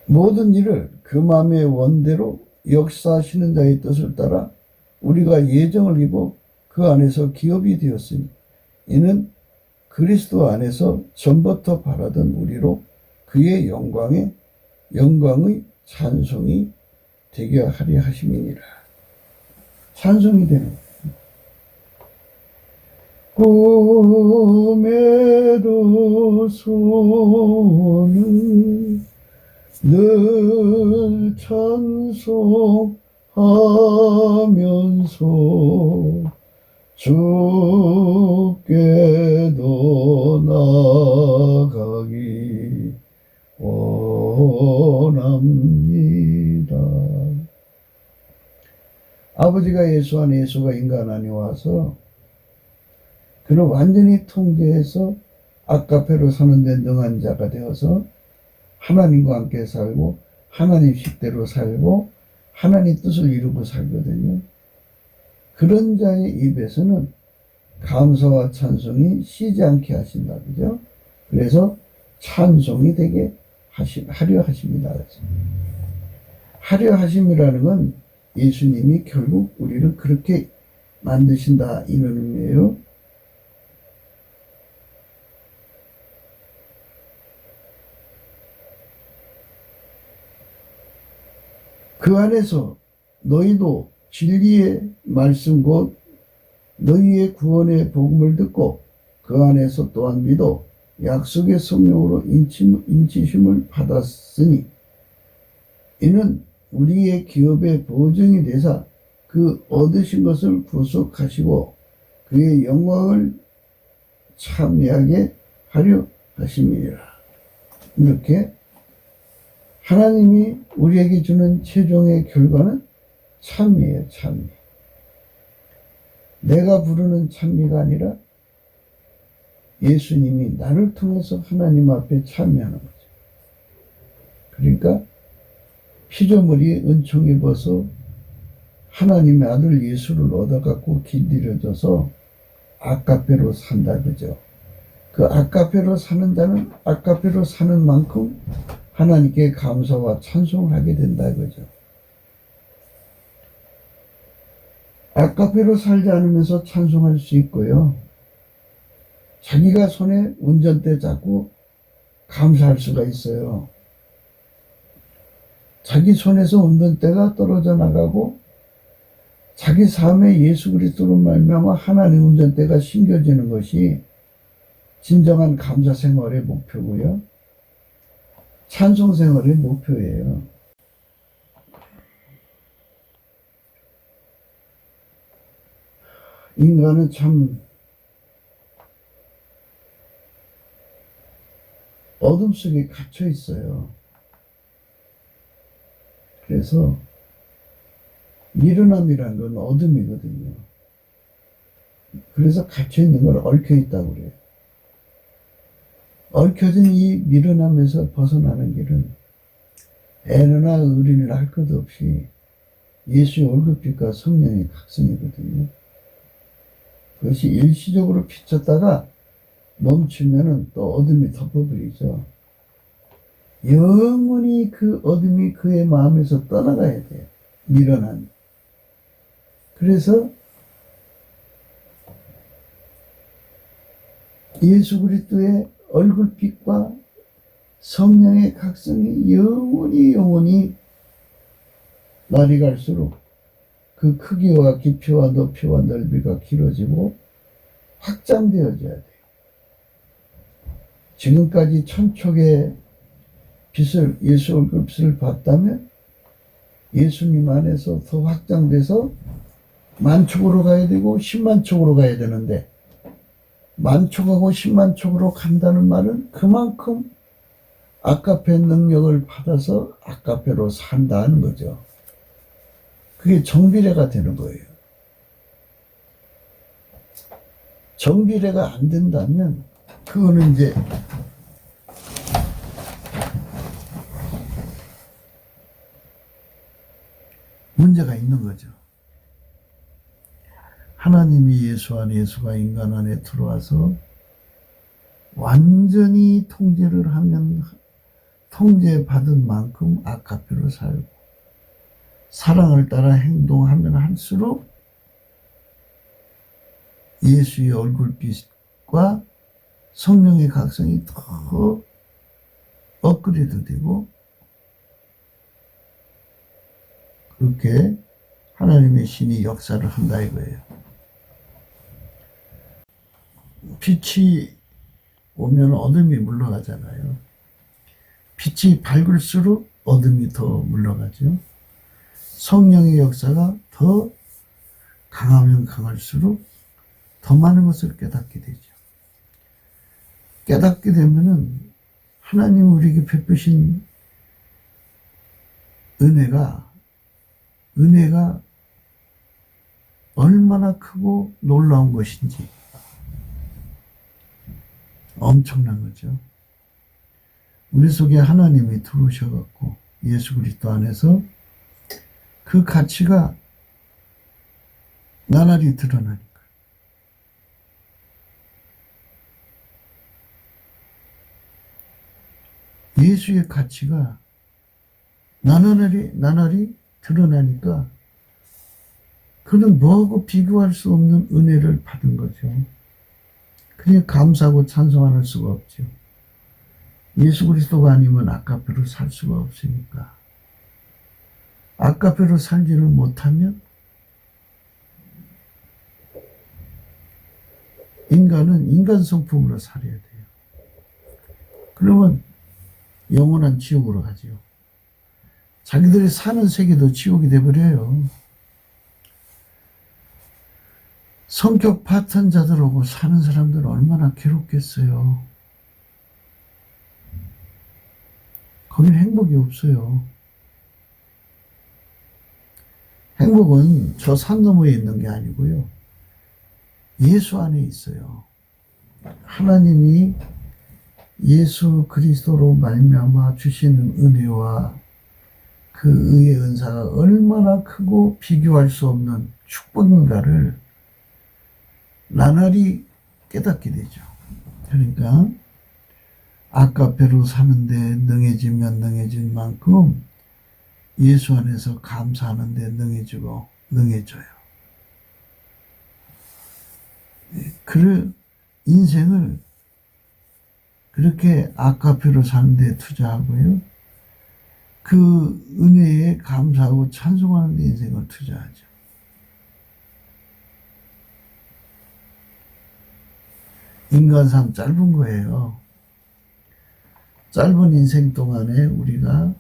모든 일을 그 마음의 원대로 역사하시는 자의 뜻을 따라 우리가 예정을 입어 그 안에서 기업이 되었으니 이는 그리스도 안에서 전부터 바라던 우리로 그의 영광의 찬송이 되게 하려 하심이니라. 찬송이 되는 거예요. 꿈에도 소는 늘 찬송하면서 주께도 나아가기 원합니다. 아버지가 예수 안에, 예수가 인간 안에 와서 그를 완전히 통제해서 아까페로 사는 데 능한 자가 되어서 하나님과 함께 살고 하나님 식대로 살고 하나님 뜻을 이루고 살거든요. 그런 자의 입에서는 감사와 찬송이 쉬지 않게 하신다. 그죠? 그래서 찬송이 되게 하려 하십니다. 하려 하심이라는 건 예수님이 결국 우리를 그렇게 만드신다, 이런 의미예요. 그 안에서 너희도 진리의 말씀 곧 너희의 구원의 복음을 듣고 그 안에서 또한 믿어 약속의 성령으로 인치심을 받았으니 이는 우리의 기업의 보증이 되사 그 얻으신 것을 구속하시고 그의 영광을 참여하게 하려 하심이니라. 이렇게 하나님이 우리에게 주는 최종의 결과는 찬미예요. 찬미. 내가 부르는 찬미가 아니라 예수님이 나를 통해서 하나님 앞에 참여하는 거죠. 그러니까 피조물이 은총 입어서 하나님의 아들 예수를 얻어갖고 길들여져서 아까페로 산다 그죠. 그 아까페로 사는 자는 아까페로 사는 만큼 하나님께 감사와 찬송을 하게 된다 그죠. 아까페로 살지 않으면서 찬송할 수 있고요. 자기가 손에 운전대 잡고 감사할 수가 있어요. 자기 손에서 운전대가 떨어져 나가고 자기 삶에 예수 그리스도로 말미암아 하나님 운전대가 심겨지는 것이 진정한 감사 생활의 목표고요. 찬송 생활의 목표예요. 인간은 참 어둠 속에 갇혀 있어요. 그래서 미련함이라는 건 어둠이거든요. 그래서 갇혀 있는 걸 얽혀 있다고 그래요. 얽혀진 이 미련함에서 벗어나는 길은 애나 의린이라 할 것 없이 예수의 얼굴빛과 성령의 각성이거든요. 그것이 일시적으로 비쳤다가 멈추면은 또 어둠이 덮어버리죠. 영원히 그 어둠이 그의 마음에서 떠나가야 돼요. 미련함이. 그래서 예수 그리스도의 얼굴빛과 성령의 각성이 영원히 날이 갈수록 그 크기와 깊이와 높이와 넓이가 길어지고 확장되어져야 돼요. 지금까지 천촉의 빛을, 예수 얼굴빛을 봤다면 예수님 안에서 더 확장돼서 만촉으로 가야 되고 10만촉으로 가야 되는데 만촉하고 10만촉으로 간다는 말은 그만큼 아까페 능력을 받아서 아까페로 산다는 거죠. 그게 정비례가 되는 거예요. 정비례가 안 된다면 그거는 이제 문제가 있는 거죠. 하나님이 예수 안에 예수가 인간 안에 들어와서 완전히 통제를 하면 통제받은 만큼 아까페로 살고 사랑을 따라 행동하면 할수록 예수의 얼굴빛과 성령의 각성이 더 업그레이드 되고 그렇게 하나님의 신이 역사를 한다 이거예요. 빛이 오면 어둠이 물러가잖아요. 빛이 밝을수록 어둠이 더 물러가죠. 성령의 역사가 더 강하면 강할수록 더 많은 것을 깨닫게 되죠. 깨닫게 되면은 하나님 우리에게 베푸신 은혜가 얼마나 크고 놀라운 것인지 엄청난 거죠. 우리 속에 하나님이 들어오셔갖고 예수 그리스도 안에서 그 가치가 나날이 드러나니까. 예수의 가치가 나날이 드러나니까 그는 뭐하고 비교할 수 없는 은혜를 받은 거죠. 그냥 감사하고 찬송 안 할 수가 없죠. 예수 그리스도가 아니면 아까페로 살 수가 없으니까. 아까페로 살지를 못하면 인간은 인간 성품으로 살아야 돼요. 그러면 영원한 지옥으로 가지요. 자기들이 사는 세계도 지옥이 돼버려요. 성격 파탄자들하고 사는 사람들은 얼마나 괴롭겠어요. 거기는 행복이 없어요. 행복은 저 산 너머에 있는 게 아니고요. 예수 안에 있어요. 하나님이 예수 그리스도로 말미암아 주시는 은혜와 그 의의 은사가 얼마나 크고 비교할 수 없는 축복인가를 나날이 깨닫게 되죠. 그러니까 아까배로 사는데 능해지면 능해진 만큼 예수 안에서 감사하는데 능해지고 능해져요. 그 인생을 그렇게 아까배로 사는데 투자하고요. 그 은혜에 감사하고 찬송하는 데 인생을 투자하죠. 인간 삶 짧은 거예요. 짧은 인생 동안에 우리가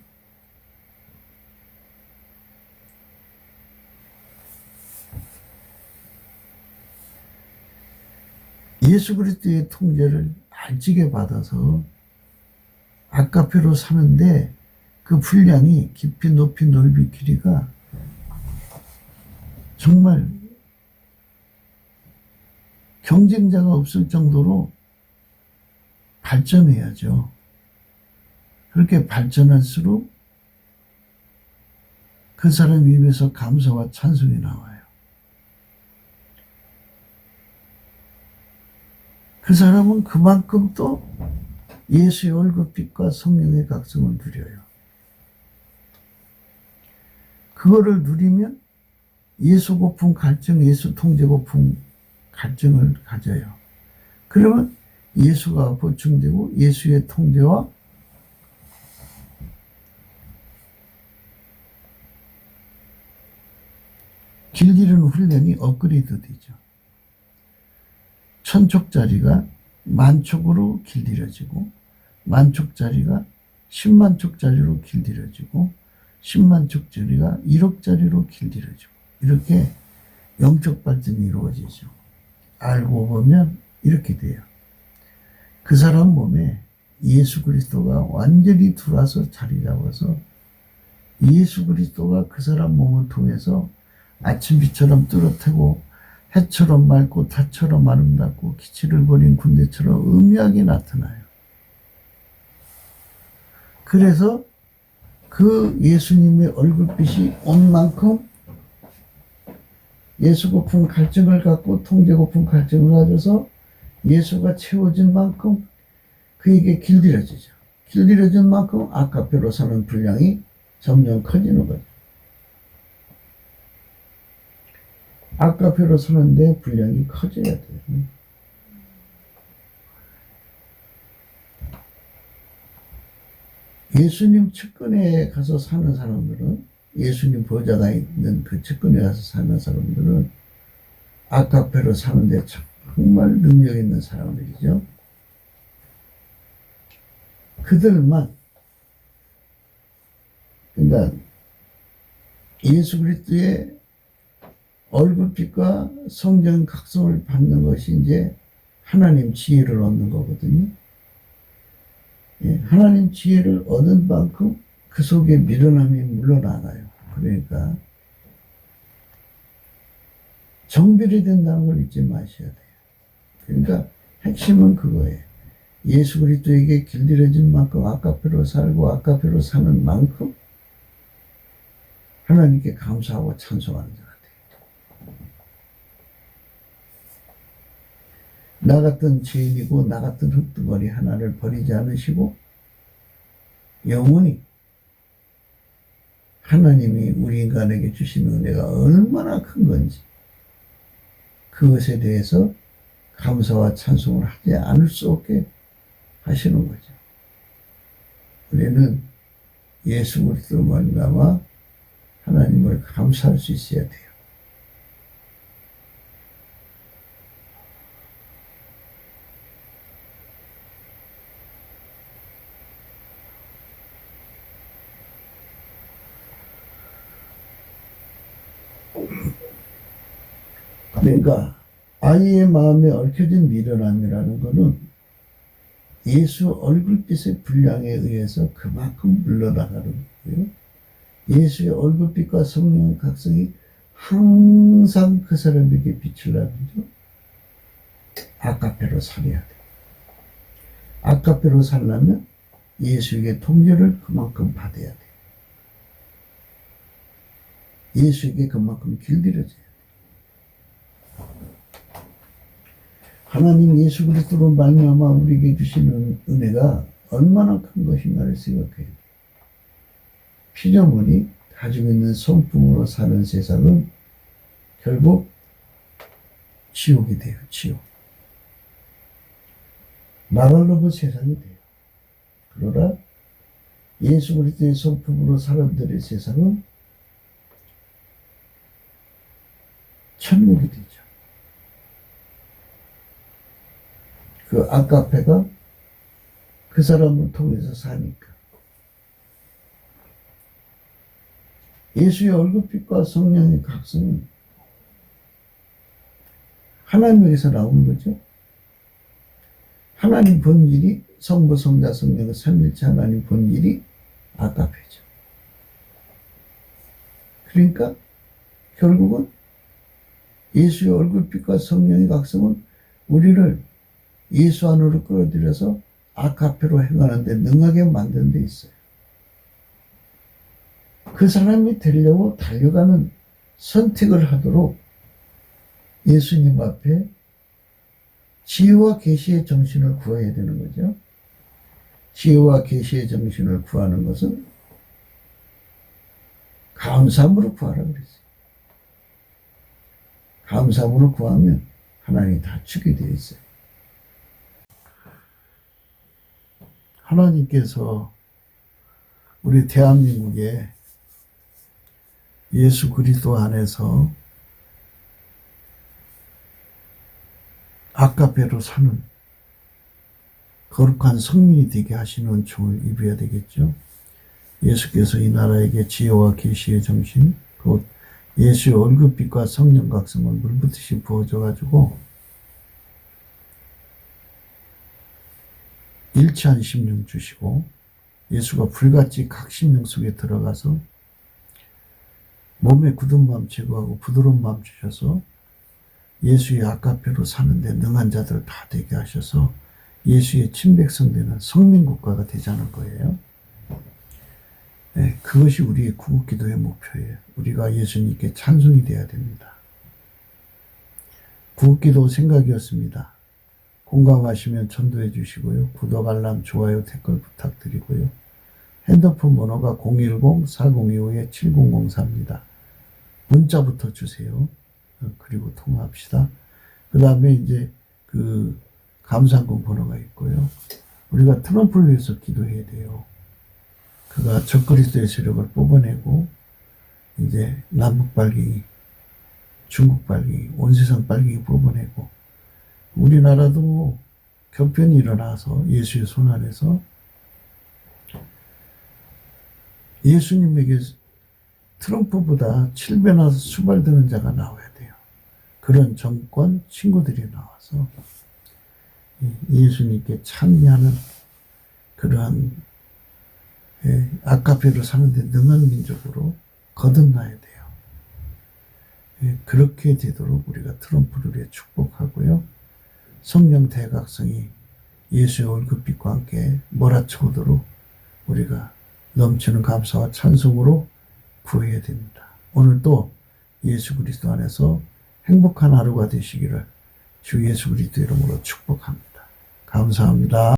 예수 그리스도의 통제를 알지게 받아서 아까페로 사는데 그 분량이 깊이 높이 넓이 길이가 정말 경쟁자가 없을 정도로 발전해야죠. 그렇게 발전할수록 그 사람 입에서 감사와 찬송이 나와요. 그 사람은 그만큼 또 예수의 얼굴빛과 성령의 각성을 누려요. 그거를 누리면 예수 고품 갈증, 예수 통제 고품 갈증을 가져요. 그러면 예수가 보충되고 예수의 통제와 길들이는 훈련이 업그레이드 되죠. 천촉짜리가 만촉으로 길들여지고 만촉짜리가 10만촉짜리로 길들여지고 10만촉짜리가 1억짜리로 길들여지고 이렇게 영적 발전이 이루어지죠. 알고 보면 이렇게 돼요. 그 사람 몸에 예수 그리스도가 완전히 들어와서 자리 잡아서 예수 그리스도가 그 사람 몸을 통해서 아침비처럼 뚜렷하고 해처럼 맑고 달처럼 아름답고 기치를 버린 군대처럼 음미하게 나타나요. 그래서 그 예수님의 얼굴빛이 온 만큼 예수 고픈 갈증을 갖고 통제 고픈 갈증을 가져서 예수가 채워진 만큼 그에게 길들여지죠. 길들여진 만큼 아까배로 사는 분량이 점점 커지는 거죠. 아까배로 사는데 분량이 커져야 돼요. 예수님 측근에 가서 사는 사람들은 예수님 보좌가 있는 그 측근에 가서 사는 사람들은 아까배로 사는데 정말 능력 있는 사람들이죠. 그들만 그러니까 예수 그리스도의 얼굴빛과 성령 각성을 받는 것이 이제 하나님 지혜를 얻는 거거든요. 하나님 지혜를 얻은 만큼 그 속에 미련함이 물러나가요. 그러니까 정결이 된다는 걸 잊지 마셔야 돼요. 그러니까 핵심은 그거예요. 예수 그리스도에게 길들여진 만큼 아까배로 살고 아까배로 사는 만큼 하나님께 감사하고 찬송하는 자가 돼요. 나 같은 죄인이고 나 같은 흙덩어리 하나를 버리지 않으시고 영원히 하나님이 우리 인간에게 주신 은혜가 얼마나 큰 건지 그것에 대해서 감사와 찬송을 하지 않을 수 없게 하시는 거죠. 우리는 예수 그리스도로 말미암아 하나님을 감사할 수 있어야 돼요. 그러니까 아이의 마음에 얽혀진 미련함이라는 것은 예수 얼굴빛의 분량에 의해서 그만큼 물러나가는 거고요. 예수의 얼굴빛과 성령의 각성이 항상 그 사람에게 비치려면요, 아카페로 살아야 돼요. 아카페로 살려면 예수에게 통제를 그만큼 받아야 돼요. 예수에게 그만큼 길들여져야 돼요. 하나님 예수 그리스도로 말미암아 우리에게 주시는 은혜가 얼마나 큰 것인가를 생각해야 돼요. 피조물이 가지고 있는 성품으로 사는 세상은 결국 지옥이 돼요. 지옥. 나갈로브 세상이 돼요. 그러나 예수 그리스도의 성품으로 사람들의 세상은 천국이 되죠. 그 아카페가 그 사람을 통해서 사니까. 예수의 얼굴빛과 성령의 각성은 하나님에게서 나오는 거죠. 하나님 본질이 성부, 성자, 성령의 삼일체 하나님 본질이 아카페죠. 그러니까 결국은 예수의 얼굴빛과 성령의 각성은 우리를 예수 안으로 끌어들여서 아카페로 행하는 데 능하게 만드는 데 있어요. 그 사람이 되려고 달려가는 선택을 하도록 예수님 앞에 지혜와 계시의 정신을 구해야 되는 거죠. 지혜와 계시의 정신을 구하는 것은 감사함으로 구하라 그랬어요. 감사함으로 구하면 하나님이 다 주게 되어 있어요. 하나님께서 우리 대한민국에 예수 그리스도 안에서 아카페로 사는 거룩한 성민이 되게 하시는 종을 입어야 되겠죠. 예수께서 이 나라에게 지혜와 계시의 정신, 곧 예수의 얼굴빛과 성령 각성을 물붓듯이 부어줘 가지고 일치한 심령 주시고, 예수가 불같이 각 심령 속에 들어가서 몸에 굳은 마음 제거하고 부드러운 마음 주셔서 예수의 아카페로 사는데 능한 자들 다 되게 하셔서 예수의 친백성 되는 성민국가가 되자는 거예요. 네, 그것이 우리의 구국기도의 목표예요. 우리가 예수님께 찬송이 되어야 됩니다. 구국기도 생각이었습니다. 공감하시면 전도해 주시고요. 구독, 알람, 좋아요, 댓글 부탁드리고요. 핸드폰 번호가 010-4025-7004입니다. 문자부터 주세요. 그리고 통화합시다. 그 다음에 이제 그 감사금 번호가 있고요. 우리가 트럼프를 위해서 기도해야 돼요. 그가 적그리스도의 세력을 뽑아내고 이제 남북 빨갱이, 중국 빨갱이, 온 세상 빨갱이 뽑아내고 우리나라도 격변이 일어나서 예수의 손 안에서 예수님에게 트럼프보다 7배나 수발드는 자가 나와야 돼요. 그런 정권 친구들이 나와서 예수님께 찬미하는 그러한 아카페로 사는데 능한 민족으로 거듭나야 돼요. 그렇게 되도록 우리가 트럼프를 위해 축복하고요. 성령 대각성이 예수의 얼굴빛과 함께 몰아쳐오도록 우리가 넘치는 감사와 찬송으로 구해야 됩니다. 오늘도 예수 그리스도 안에서 행복한 하루가 되시기를 주 예수 그리스도 이름으로 축복합니다. 감사합니다.